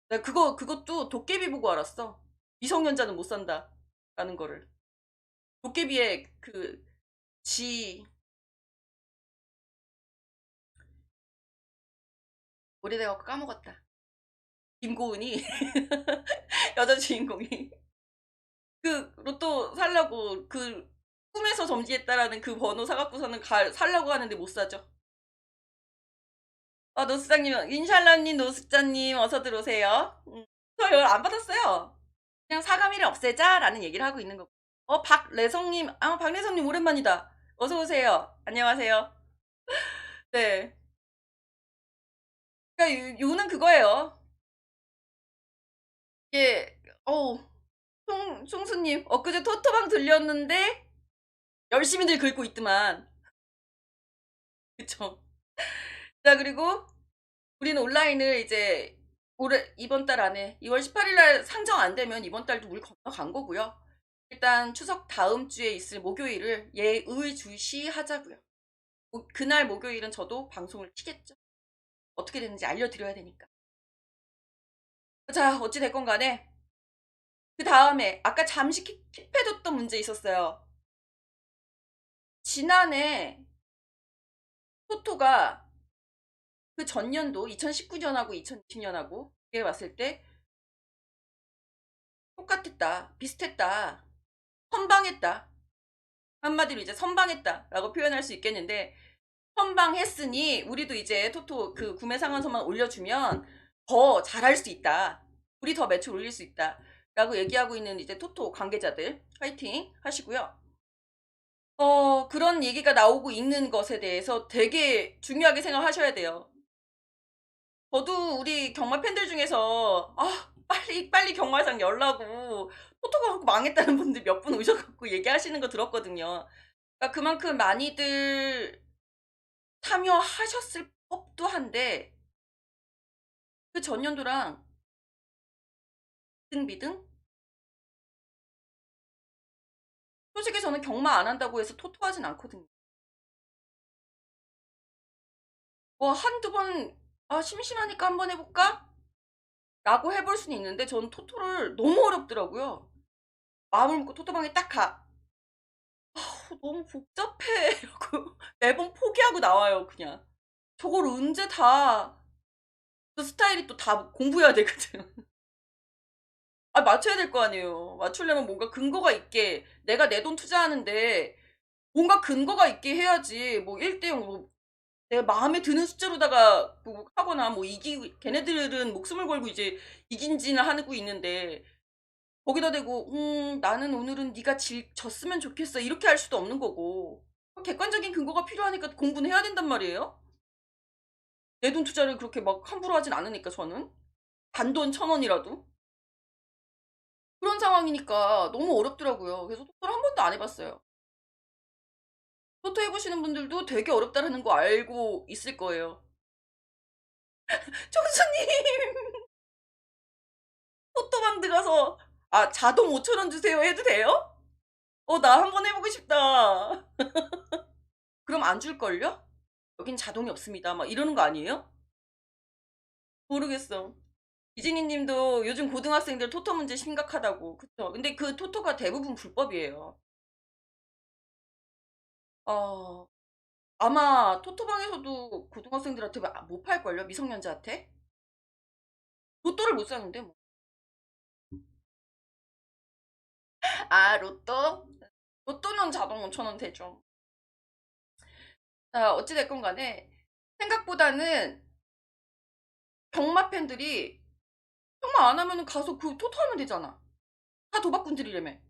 내가 그것도 도깨비 보고 알았어. 미성년자는 못 산다. 라는 거를. 도깨비의 지, 오래돼갖고 까먹었다. 김고은이, 여자 주인공이. 그 로또 살라고, 꿈에서 점지했다라는 그 번호 사갖고서는 살라고 하는데 못 사죠. 노스장님, 인샬라님, 노스자님, 어서 들어오세요. 저 이걸 안 받았어요. 그냥 사과미를 없애자라는 얘기를 하고 있는 거고. 박래성님, 박래성님 오랜만이다. 어서 오세요. 안녕하세요. 네. 그러니까 요는 그거예요. 이게, 송수님, 엊그제 토토방 들렸는데 열심히들 긁고 있더만. 그쵸? 자, 그리고 우리는 온라인을 이제 이번 달 안에 2월 18일 날 상정 안 되면 이번 달도 물 건너간 거고요. 일단 추석 다음 주에 있을 목요일을 예의주시하자고요. 그날 목요일은 저도 방송을 키겠죠. 어떻게 되는지 알려드려야 되니까. 자, 어찌 됐건 간에 그 다음에 아까 잠시 킵해뒀던 문제 있었어요. 지난해 토토가 그 전년도 2019년하고 2020년하고 비교해 봤을 때 똑같았다, 비슷했다, 선방했다. 한마디로 이제 선방했다라고 표현할 수 있겠는데, 선방했으니 우리도 이제 토토 그 구매 상한선만 올려주면 더 잘할 수 있다. 우리 더 매출 올릴 수 있다. 라고 얘기하고 있는 이제 토토 관계자들 화이팅 하시고요. 그런 얘기가 나오고 있는 것에 대해서 되게 중요하게 생각하셔야 돼요. 저도 우리 경마 팬들 중에서 빨리 경마장 열라고 토토가 망했다는 분들 몇 분 오셔갖고 얘기하시는 거 들었거든요. 그러니까 그만큼 많이들 참여하셨을 법도 한데 그 전년도랑 비등비등? 솔직히 저는 경마 안 한다고 해서 토토하진 않거든요. 한두 번 심심하니까 한번 해볼까? 라고 해볼 수는 있는데 저는 토토를 너무 어렵더라고요. 마음을 먹고 토토방에 딱 가. 너무 복잡해. 이러고 매번 포기하고 나와요, 그냥. 저걸 언제 다, 그 스타일이 또 다 공부해야 되거든. 맞춰야 될 거 아니에요. 맞추려면 뭔가 근거가 있게, 내가 내 돈 투자하는데 뭔가 근거가 있게 해야지. 뭐 1대0, 뭐 내가 마음에 드는 숫자로다가 뭐 하거나 뭐 걔네들은 목숨을 걸고 이제 이긴지는 하고 있는데 거기다 대고 나는 오늘은 네가 졌으면 좋겠어 이렇게 할 수도 없는 거고 객관적인 근거가 필요하니까 공부는 해야 된단 말이에요. 내 돈 투자를 그렇게 막 함부로 하진 않으니까 저는 단돈 1,000원이라도 그런 상황이니까 너무 어렵더라고요. 그래서 토토를 한 번도 안 해봤어요. 토토 해보시는 분들도 되게 어렵다는 거 알고 있을 거예요. 총수님 토토방 들어가서 자동 5,000원 주세요 해도 돼요? 나 한번 해보고 싶다. 그럼 안 줄걸요? 여긴 자동이 없습니다. 막 이러는 거 아니에요? 모르겠어. 이진희 님도 요즘 고등학생들 토토 문제 심각하다고. 그쵸? 근데 그 토토가 대부분 불법이에요. 아마 토토방에서도 고등학생들한테 못 팔걸요? 미성년자한테? 로또를 못 사는데 뭐. 로또? 로또는 자동 5,000원 되죠. 자, 어찌됐건 간에 생각보다는 경마 팬들이 경마 안 하면 가서 그 토토 하면 되잖아. 다 도박꾼들이라며.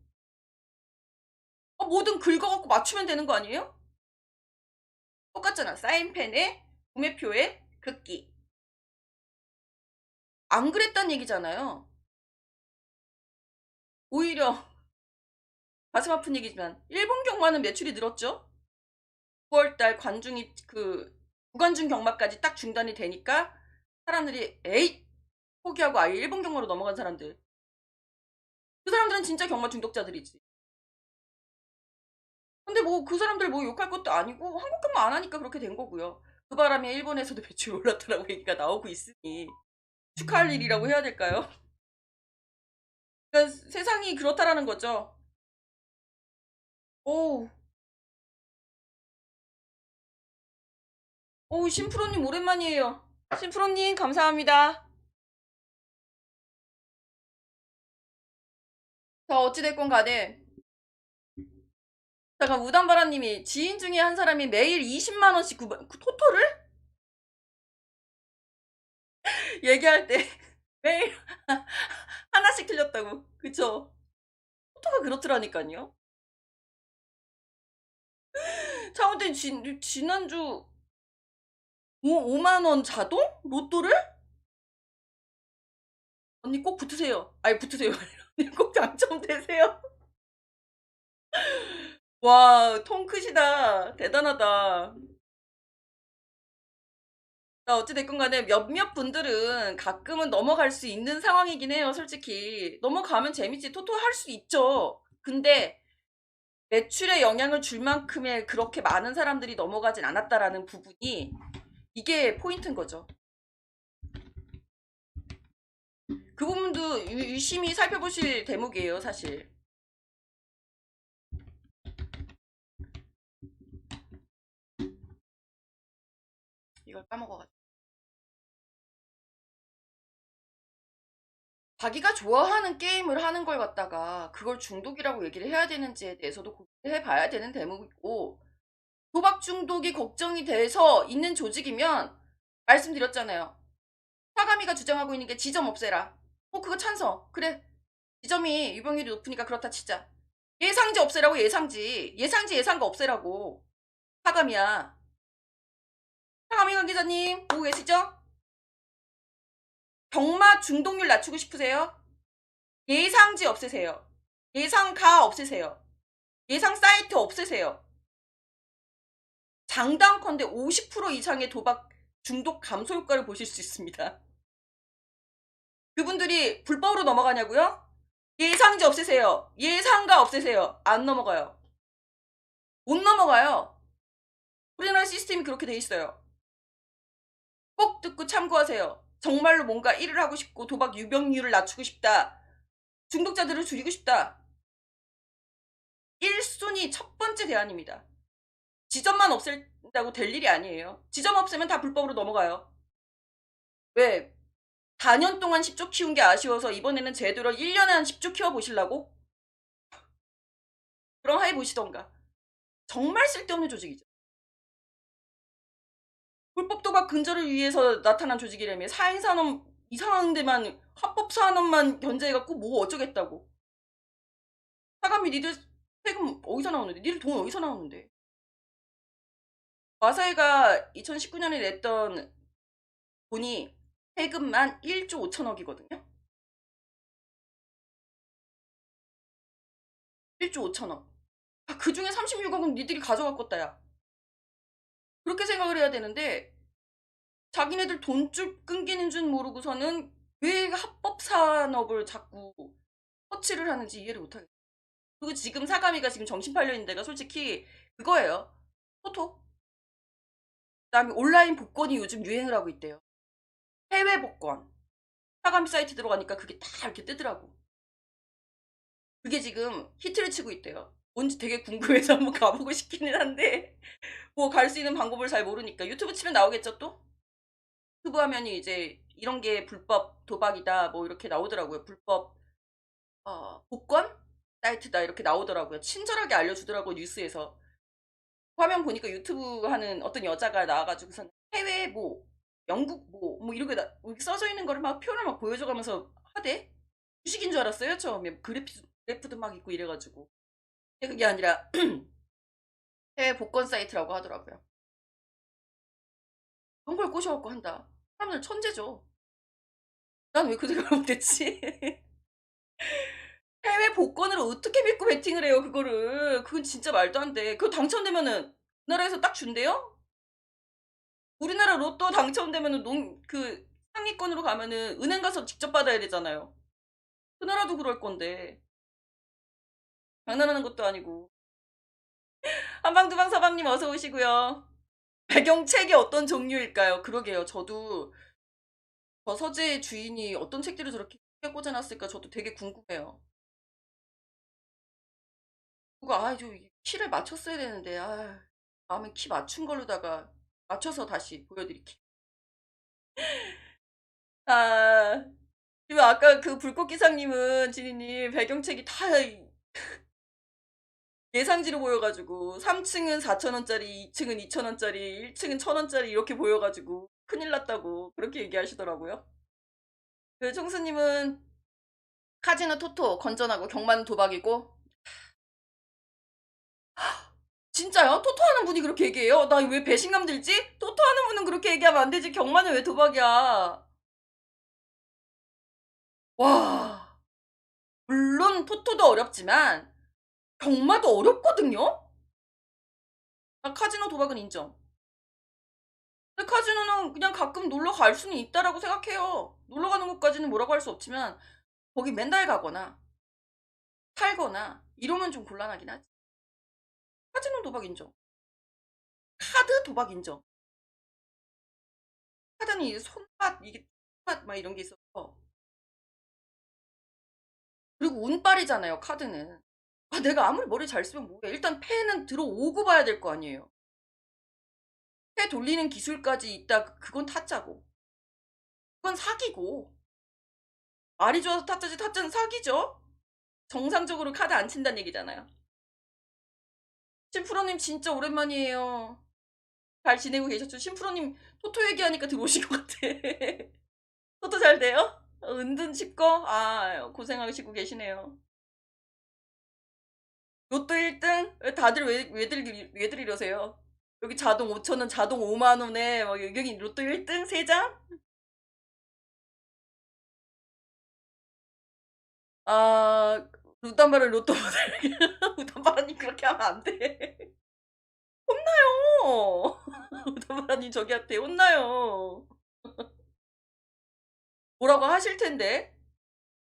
뭐든 긁어갖고 맞추면 되는 거 아니에요? 똑같잖아. 사인펜에 구매표에 급기. 안 그랬단 얘기잖아요. 오히려 가슴 아픈 얘기지만 일본 경마는 매출이 늘었죠. 9월달 관중이 무관중 경마까지 딱 중단이 되니까 사람들이 에잇 포기하고 아예 일본 경마로 넘어간 사람들. 그 사람들은 진짜 경마 중독자들이지. 근데 뭐 그 사람들 뭐 욕할 것도 아니고 한국 경마 안 하니까 그렇게 된 거고요. 그 바람에 일본에서도 매출이 올랐다라고 얘기가 나오고 있으니 축하할 일이라고 해야 될까요? 그러니까 세상이 그렇다라는 거죠. 오우, 오우, 심프로님 오랜만이에요. 심프로님 감사합니다. 자, 어찌됐건 간에 잠깐 우담바라님이 지인 중에 한 사람이 매일 20만 원씩 토토를 얘기할 때 매일 하나씩 틀렸다고. 그쵸? 토토가 그렇더라니까요. 차은대 지난주 5만 원 자동 로또를 언니 꼭 붙으세요. 아니 붙으세요. 언니 꼭 당첨되세요. 와, 통 크시다. 대단하다. 자, 어찌됐건 간에 몇몇 분들은 가끔은 넘어갈 수 있는 상황이긴 해요, 솔직히. 넘어가면 재밌지. 토토 할 수 있죠. 근데 매출에 영향을 줄 만큼의 그렇게 많은 사람들이 넘어가진 않았다라는 부분이 이게 포인트인 거죠. 그 부분도 유심히 살펴보실 대목이에요, 사실. 이걸 까먹어가지고. 자기가 좋아하는 게임을 하는 걸 갖다가 그걸 중독이라고 얘기를 해야 되는지에 대해서도 고민을 해봐야 되는 대목이고, 도박 중독이 걱정이 돼서 있는 조직이면 말씀드렸잖아요. 사가미가 주장하고 있는 게 지점 없애라. 그거 찬성. 그래. 지점이 유병률이 높으니까 그렇다 치자. 예상지 없애라고. 예상지 예상가 없애라고. 사가미야. 사가미 관계자님 보고 계시죠? 경마 중독률 낮추고 싶으세요? 예상지 없애세요. 예상가 없애세요. 예상 사이트 없애세요. 장담컨대 50% 이상의 도박 중독 감소 효과를 보실 수 있습니다. 그분들이 불법으로 넘어가냐고요? 예상지 없애세요. 예상가 없애세요. 안 넘어가요. 못 넘어가요. 우리나라 시스템이 그렇게 돼 있어요. 꼭 듣고 참고하세요. 정말로 뭔가 일을 하고 싶고 도박 유병률을 낮추고 싶다. 중독자들을 줄이고 싶다. 1순위 첫 번째 대안입니다. 지점만 없앤다고 될 일이 아니에요. 지점 없애면 다 불법으로 넘어가요. 왜? 4년 동안 10조 키운 게 아쉬워서 이번에는 제대로 1년에 한 10조 키워보시려고? 그럼 해보시던가. 정말 쓸데없는 조직이죠. 불법 도박 근절을 위해서 나타난 조직이라며. 사행산업 이상한 데만 합법산업만 견제해갖고 뭐 어쩌겠다고. 사감이 니들 세금 어디서 나오는데? 니들 돈 어디서 나오는데? 마사회가 2019년에 냈던 돈이 세금만 1조 5천억이거든요. 1조 5천억. 그 중에 36억은 니들이 가져갔겠다, 야. 그렇게 생각을 해야 되는데 자기네들 돈줄 끊기는 줄 모르고서는 왜 합법 산업을 자꾸 터치를 하는지 이해를 못하겠어요. 그리고 지금 사가미가 지금 정신 팔려 있는 데가 솔직히 그거예요. 토토. 그다음에 온라인 복권이 요즘 유행을 하고 있대요. 해외 복권. 사가미 사이트 들어가니까 그게 다 이렇게 뜨더라고. 그게 지금 히트를 치고 있대요. 뭔지 되게 궁금해서 한번 가보고 싶기는 한데 뭐 갈 수 있는 방법을 잘 모르니까 유튜브 치면 나오겠죠 또? 유튜브 하면이 이제 이런 게 불법 도박이다 뭐 이렇게 나오더라고요. 불법 복권 사이트다 이렇게 나오더라고요. 친절하게 알려주더라고요. 뉴스에서. 화면 보니까 유튜브 하는 어떤 여자가 나와가지고서 해외 뭐 영국 뭐 이렇게 써져 있는 거를 막 표현을 막 보여줘가면서 하대. 주식인 줄 알았어요 처음에. 그래프도 막 있고 이래가지고. 근데 그게 아니라 해외 복권 사이트라고 하더라고요. 그런 걸 꼬셔갖고 한다. 사람들 천재죠. 난 왜 그 생각을 못했지? 해외 복권으로 어떻게 믿고 베팅을 해요, 그거를. 그건 진짜 말도 안 돼. 그거 당첨되면은 나라에서 딱 준대요? 우리나라 로또 당첨되면은 그 상위권으로 가면은 은행 가서 직접 받아야 되잖아요. 그 나라도 그럴 건데. 장난하는 것도 아니고. 한방두방 서방님 어서 오시고요. 배경책이 어떤 종류일까요? 그러게요. 저도 저 서재의 주인이 어떤 책들을 저렇게 크게 꽂아놨을까 저도 되게 궁금해요. 그거 저 키를 맞췄어야 되는데 다음에 키 맞춘 걸로다가 맞춰서 다시 보여드릴게요. 아 지금 아까 그 불꽃 기사님은 지니님 배경책이 다 예상지로 보여가지고 3층은 4,000원짜리, 2층은 2,000원짜리, 1층은 1,000원짜리 이렇게 보여가지고 큰일 났다고 그렇게 얘기하시더라고요. 그 총수님은 카지노 토토 건전하고 경마는 도박이고 진짜요? 토토 하는 분이 그렇게 얘기해요? 나 왜 배신감 들지? 토토 하는 분은 그렇게 얘기하면 안 되지. 경마는 왜 도박이야? 와, 물론 토토도 어렵지만 경마도 어렵거든요? 나 카지노 도박은 인정. 근데 카지노는 그냥 가끔 놀러 갈 수는 있다라고 생각해요. 놀러 가는 것까지는 뭐라고 할 수 없지만 거기 맨날 가거나 살거나 이러면 좀 곤란하긴 하지. 카지노 도박 인정. 카드 도박 인정. 카드는 이게 손맛, 이게 손맛 막 이런 게 있어서. 그리고 운빨이잖아요, 카드는. 내가 아무리 머리 잘 쓰면 뭐해. 일단 패는 들어오고 봐야 될 거 아니에요. 패 돌리는 기술까지 있다, 그건 타짜고. 그건 사기고. 말이 좋아서 타짜지, 타짜는 사기죠? 정상적으로 카드 안 친다는 얘기잖아요. 심프로님 진짜 오랜만이에요. 잘 지내고 계셨죠? 심프로님 토토 얘기하니까 들어오신 것 같아. 토토 잘 돼요? 은둔 집거? 고생하시고 계시네요. 로또 1등? 다들 왜들 이러세요? 여기 자동 5,000원, 자동 5만원에, 여기 로또 1등? 3장? 루담바를 로또 모델. 루담바라님 그렇게 하면 안 돼. 혼나요. 루담바라님 저기한테 혼나요. 뭐라고 하실 텐데?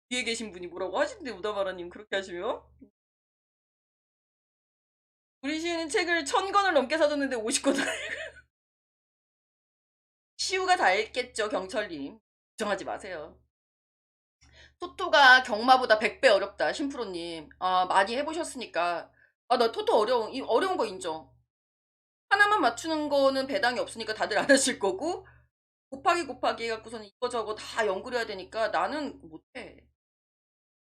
뒤에 계신 분이 뭐라고 하시는데, 우다바라님 그렇게 하시면? 우리 시우는 책을 1,000권을 넘게 사줬는데 50권을. 시우가 다 읽겠죠, 경철님. 걱정하지 마세요. 토토가 경마보다 100배 어렵다, 심프로님. 많이 해보셨으니까. 나 토토 어려운 거 인정. 하나만 맞추는 거는 배당이 없으니까 다들 안 하실 거고, 곱하기 해갖고서는 이거저거 다 연구를 해야 되니까 나는 못해.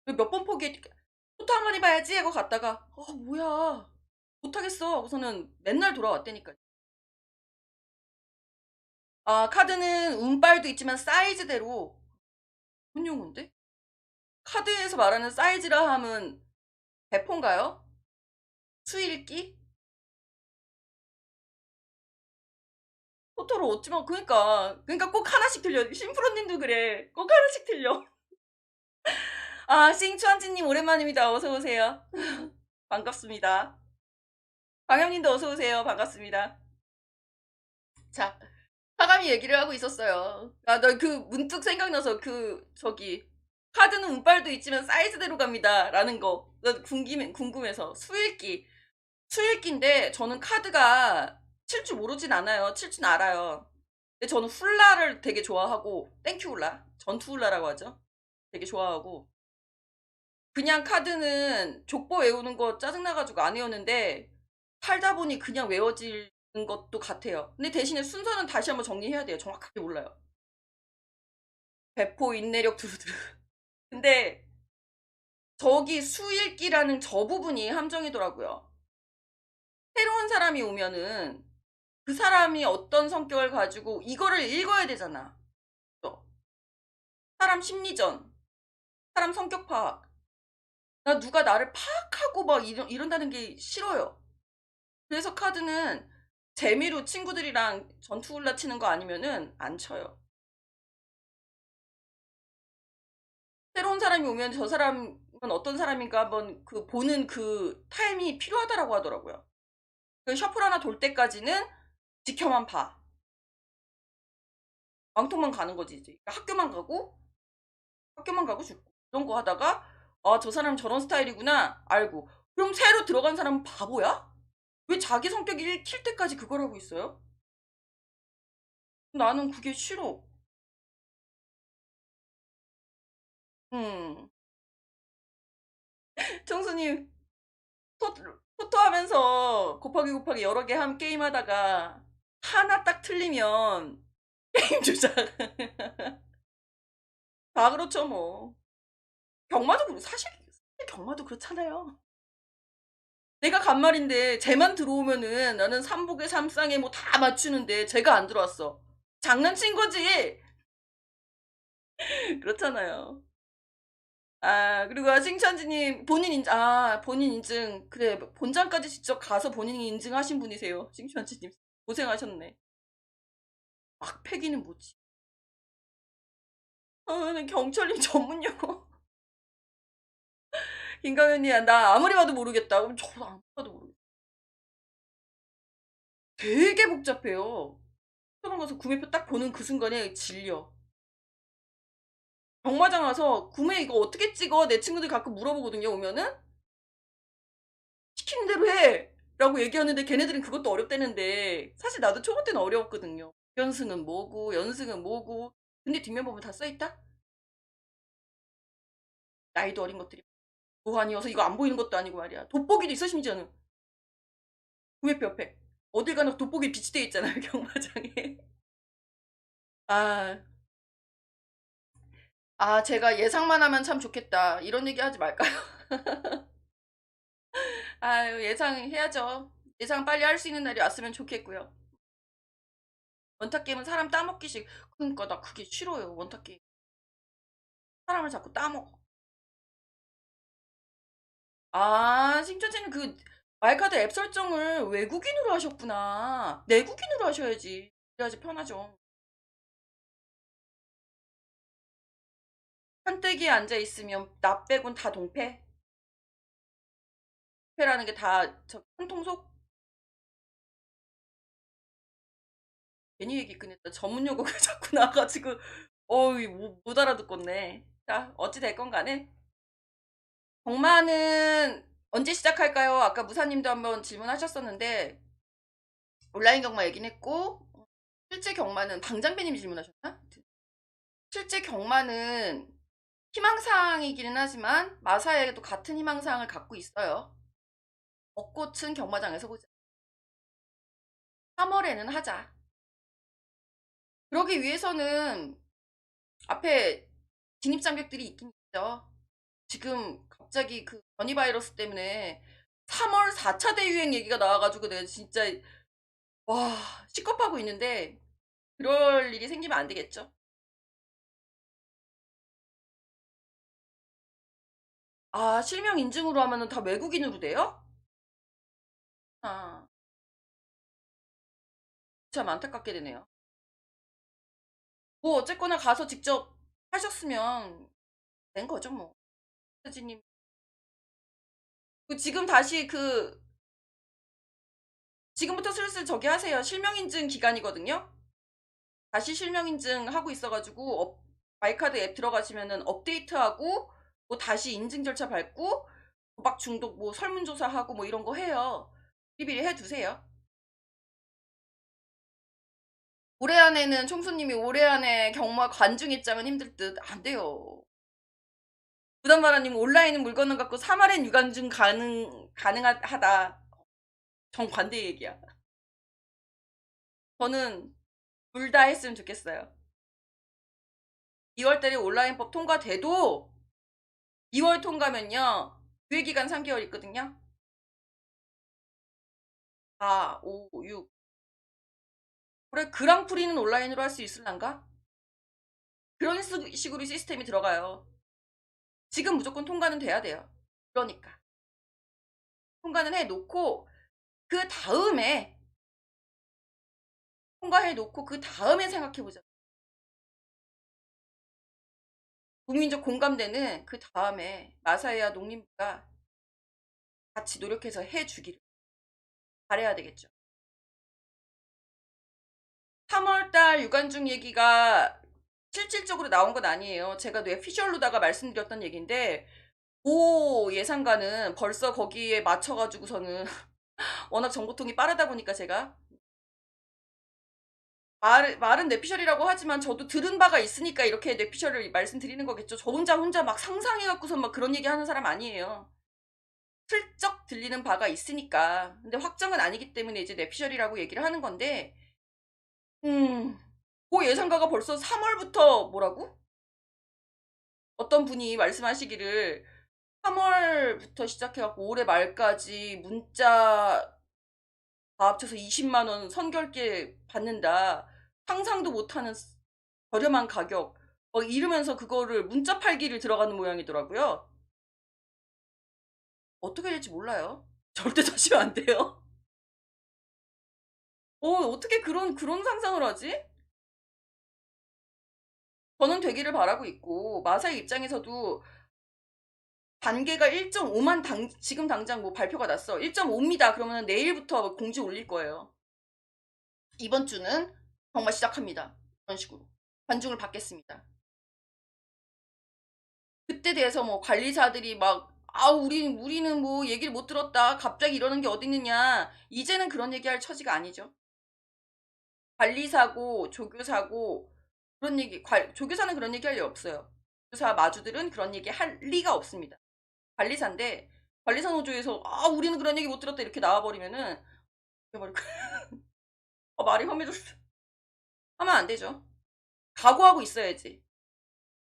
몇 번 포기해. 토토 한 번 해봐야지 하고 갔다가, 뭐야. 못하겠어. 우선은 맨날 돌아왔다니까. 카드는 운빨도 있지만 사이즈대로. 뭔 용어인데? 카드에서 말하는 사이즈라 함은 배포인가요? 수일기? 토토로 어찌만 그러니까 꼭 하나씩 틀려. 심프로님도 그래. 꼭 하나씩 틀려. 싱추한지님 오랜만입니다. 어서 오세요. 반갑습니다. 방영님도 어서 오세요. 반갑습니다. 자, 사감이 얘기를 하고 있었어요. 나 그 문득 생각나서 카드는 운빨도 있지만 사이즈대로 갑니다. 라는 거. 나 궁금해서. 수일기인데 저는 카드가 칠 줄 모르진 않아요. 칠 줄 알아요. 근데 저는 훌라를 되게 좋아하고, 땡큐 훌라. 전투 훌라라고 하죠. 되게 좋아하고. 그냥 카드는 족보 외우는 거 짜증나가지고 안 외웠는데, 살다 보니 그냥 외워지는 것도 같아요. 근데 대신에 순서는 다시 한번 정리해야 돼요. 정확하게 몰라요. 배포, 인내력, 두루두루. 근데 저기 수일기라는 저 부분이 함정이더라고요. 새로운 사람이 오면은 그 사람이 어떤 성격을 가지고 이거를 읽어야 되잖아. 사람 심리전, 사람 성격 파악. 나 누가 나를 파악하고 막 이런다는 게 싫어요. 그래서 카드는 재미로 친구들이랑 전투 훈라 치는 거 아니면은 안 쳐요. 새로운 사람이 오면 저 사람은 어떤 사람인가 한번 그 보는 그 타임이 필요하다라고 하더라고요. 그 셔플 하나 돌 때까지는 지켜만 봐. 왕통만 가는 거지 이제. 학교만 가고 죽고 이런 거 하다가 아, 저 사람 저런 스타일이구나 알고. 그럼 새로 들어간 사람은 바보야? 왜 자기 성격 읽힐 때까지 그걸 하고 있어요? 나는 그게 싫어. 음. 청수님 토, 토토하면서 곱하기 여러 개 하면 게임하다가 하나 딱 틀리면 게임 조작. 다 그렇죠 뭐. 사실 경마도 그렇잖아요. 내가 간 말인데 쟤만 들어오면은 나는 삼복에 삼쌍에 뭐 다 맞추는데 쟤가 안 들어왔어. 장난친 거지. 그렇잖아요. 아, 그리고 싱찬지님 본인 인증. 그래, 본장까지 직접 가서 본인이 인증하신 분이세요. 싱찬지님 고생하셨네. 막패기는 뭐지? 나 경찰님 전문 용어. 김가연이야, 나 아무리 봐도 모르겠다. 그럼 저도 아무리 봐도 모르겠다. 되게 복잡해요. 서점 가서 구매표 딱 보는 그 순간에 질려. 경마장 와서 구매 이거 어떻게 찍어? 내 친구들 가끔 물어보거든요. 오면은 시키는 대로 해! 라고 얘기하는데 걔네들은 그것도 어렵다는데 사실 나도 초보 때는 어려웠거든요. 연승은 뭐고 연승은 뭐고 근데 뒷면 보면 다 써있다? 나이도 어린 것들이 노안이어서 이거 안 보이는 것도 아니고 말이야. 돋보기도 있어 심지어는. 구매표 옆에 어딜 가나 돋보기 빛이 돼 있잖아요. 경마장에. 아, 제가 예상만 하면 참 좋겠다. 이런 얘기 하지 말까요? 아유, 예상해야죠. 예상 빨리 할 수 있는 날이 왔으면 좋겠고요. 원탁 게임은 사람 따먹기식. 그러니까 나 그게 싫어요. 원탁 게임. 사람을 자꾸 따먹어. 아, 심지어는 그 마이카드 앱 설정을 외국인으로 하셨구나. 내국인으로 하셔야지. 그래야지 편하죠. 판때기에 앉아 있으면 나 빼곤 다 동패. 동패라는 게 다 저 한통속? 괜히 얘기 꺼냈다. 전문 용어가 자꾸 나와가지고 어이 못 알아듣겠네. 자, 어찌 됐건 간에 경마는 언제 시작할까요? 아까 무사님도 한번 질문하셨었는데 온라인 경마 얘기는 했고 실제 경마는 방장배님 질문하셨나? 실제 경마는 희망사항이기는 하지만 마사에도 같은 희망사항을 갖고 있어요. 벚꽃은 경마장에서 보자. 3월에는 하자. 그러기 위해서는 앞에 진입장벽들이 있긴 있죠. 지금 갑자기 그 변이 바이러스 때문에 3월 4차 대유행 얘기가 나와가지고 내가 진짜 와 시겁하고 있는데 그럴 일이 생기면 안 되겠죠. 아, 실명 인증으로 하면은 다 외국인으로 돼요? 아, 참 안타깝게 되네요. 뭐 어쨌거나 가서 직접 하셨으면 된 거죠 뭐. 사진님 그 지금 다시 그 지금부터 슬슬 저기 하세요. 실명 인증 기간이거든요. 다시 실명 인증 하고 있어가지고 마이카드 앱 들어가시면은 업데이트하고 뭐 다시 인증 절차 밟고 도박 중독 뭐 설문조사하고 뭐 이런 거 해요. 미리 해두세요. 올해 안에는 총수님이 올해 안에 경마 관중 입장은 힘들 듯. 안 돼요. 부담바라님 온라인은 물건을 갖고 3월엔 유관중 가능하다. 정반대 얘기야. 저는 둘 다 했으면 좋겠어요. 2월달에 온라인법 통과돼도 2월 통과면요. 유예기간 3개월 있거든요. 4, 5, 6. 올해 그랑프리는 온라인으로 할 수 있을란가? 그런 식으로 시스템이 들어가요. 지금 무조건 통과는 돼야 돼요. 그러니까. 통과는 해놓고 그 다음에 통과해 놓고 그 다음에 생각해 보자. 국민적 공감대는 그 다음에 마사회와 농림부가 같이 노력해서 해주기를 바라야 되겠죠. 3월달 유관중 얘기가 실질적으로 나온 건 아니에요. 제가 뇌피셜로다가 말씀드렸던 얘기인데 오 예상가는 벌써 거기에 맞춰가지고서는 워낙 정보통이 빠르다 보니까 제가 말은 뇌피셜이라고 하지만 저도 들은 바가 있으니까 이렇게 뇌피셜을 말씀드리는 거겠죠. 저 혼자 막 상상해갖고서 막 그런 얘기 하는 사람 아니에요. 슬쩍 들리는 바가 있으니까. 근데 확정은 아니기 때문에 이제 뇌피셜이라고 얘기를 하는 건데 그 예상가가 벌써 3월부터 뭐라고? 어떤 분이 말씀하시기를 3월부터 시작해갖고 올해 말까지 문자 다 합쳐서 20만 원 선결제 받는다. 상상도 못하는 저렴한 가격. 막 이러면서 그거를 문자 팔기를 들어가는 모양이더라고요. 어떻게 될지 몰라요. 절대 사시면 안 돼요. 어떻게 그런 상상을 하지? 저는 되기를 바라고 있고 마사의 입장에서도 단계가 1.5만 지금 당장 뭐 발표가 났어. 1.5입니다. 그러면 내일부터 공지 올릴 거예요. 이번 주는 정말 시작합니다. 그런 식으로 관중을 받겠습니다. 그때 대해서 뭐 관리사들이 막 우리는 뭐 얘기를 못 들었다. 갑자기 이러는 게 어딨느냐. 이제는 그런 얘기할 처지가 아니죠. 관리사고 조교사고 그런 얘기 조교사는 그런 얘기 할 리 없어요. 조교사 마주들은 그런 얘기 할 리가 없습니다. 관리사인데 관리사 노조에서 우리는 그런 얘기 못 들었다 이렇게 나와버리면은 말이 험해졌어. 하면 안 되죠. 각오하고 있어야지.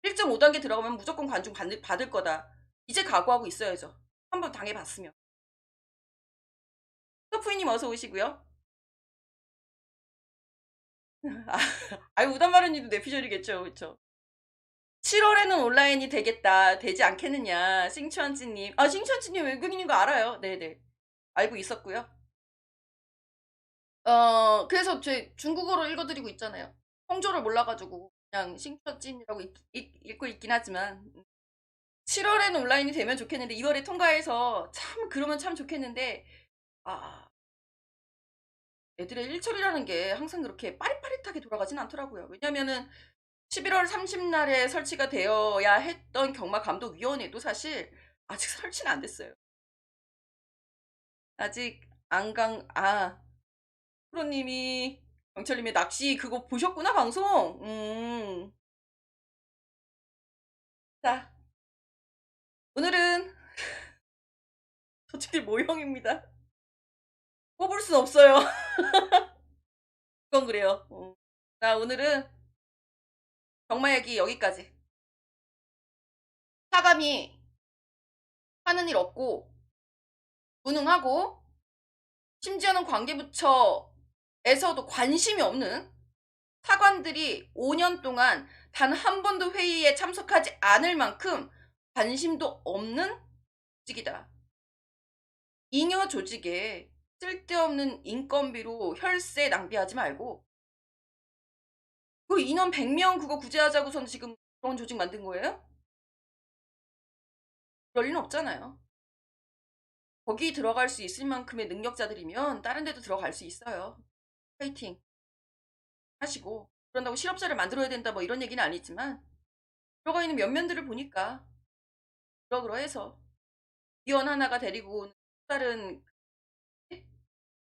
1.5단계 들어가면 무조건 관중 받을 거다. 이제 각오하고 있어야죠. 한번 당해봤으면. 서프이님 어서 오시고요. 우단마루님도 내피셜이겠죠. 그쵸? 7월에는 온라인이 되겠다. 되지 않겠느냐. 싱추한찌님. 싱추한찌님 외국인인 거 알아요. 네네. 알고 있었고요. 그래서 제 중국어로 읽어드리고 있잖아요. 홍조를 몰라가지고 그냥 싱추한찌라고 읽고 있긴 하지만 7월에는 온라인이 되면 좋겠는데 2월에 통과해서 그러면 참 좋겠는데 애들의 일처리라는 게 항상 그렇게 빠릿빠릿하게 돌아가진 않더라고요. 왜냐면은 11월 30날에 설치가 되어야 했던 경마감독위원회도 사실 아직 설치는 안 됐어요. 아직 프로님이 경철님의 낚시 그거 보셨구나 방송. 자 오늘은 도출이 모형입니다. 뽑을 순 없어요. 그건 그래요. 자 오늘은 경마 얘기 여기까지. 사감이 하는 일 없고 무능하고 심지어는 관계부처에서도 관심이 없는 사관들이 5년 동안 단 한 번도 회의에 참석하지 않을 만큼 관심도 없는 조직이다. 잉여 조직에 쓸데없는 인건비로 혈세 낭비하지 말고 그 인원 100명 그거 구제하자고선 지금 그런 조직 만든 거예요? 그럴 리는 없잖아요. 거기 들어갈 수 있을 만큼의 능력자들이면 다른 데도 들어갈 수 있어요. 파이팅 하시고 그런다고 실업자를 만들어야 된다 뭐 이런 얘기는 아니지만 들어가 있는 면면들을 보니까 그러해서 위원 하나가 데리고 온 다른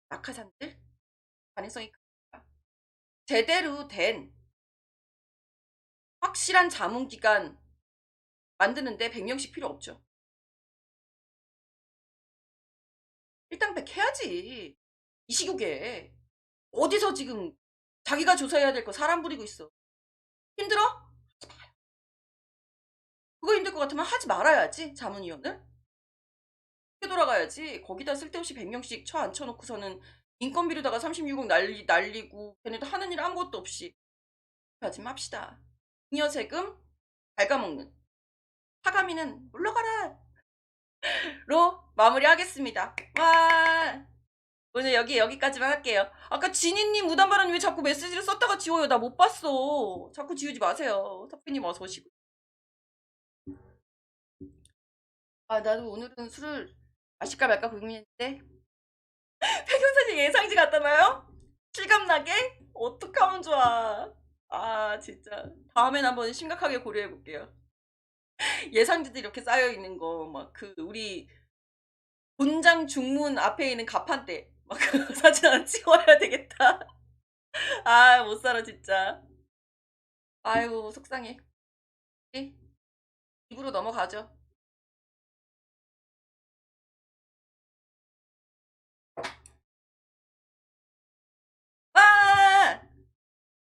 낙하산들 가능성이 크다. 제대로 된 확실한 자문기관 만드는데 100명씩 필요 없죠. 일당백 해야지. 이 시국에 어디서 지금 자기가 조사해야 될 거 사람 부리고 있어. 힘들어? 하지 마요. 그거 힘들 것 같으면 하지 말아야지. 자문위원을. 이렇게 돌아가야지. 거기다 쓸데없이 100명씩 앉혀놓고서는 인건비로다가 36억 날리고 걔네도 하는 일 아무것도 없이 하지 맙시다. 잉여 세금 갉아먹는 사가미는 물러가라 로 마무리하겠습니다. 와 오늘 여기까지만 할게요. 아까 지니님 무단발언 왜 자꾸 메시지를 썼다가 지워요? 나 못 봤어. 자꾸 지우지 마세요. 석비님 어서 오시고. 아, 나도 오늘은 술을 마실까 말까 고민했는데. 백영사님 예상지 같다나요? 실감나게? 어떡하면 좋아. 아, 진짜. 다음엔 한번 심각하게 고려해볼게요. 예상지들 이렇게 쌓여있는 거, 막 우리 본장 중문 앞에 있는 가판대. 막 그 사진 하나 찍어야 되겠다. 아, 못 살아, 진짜. 아이고, 속상해. 네? 입으로 넘어가죠.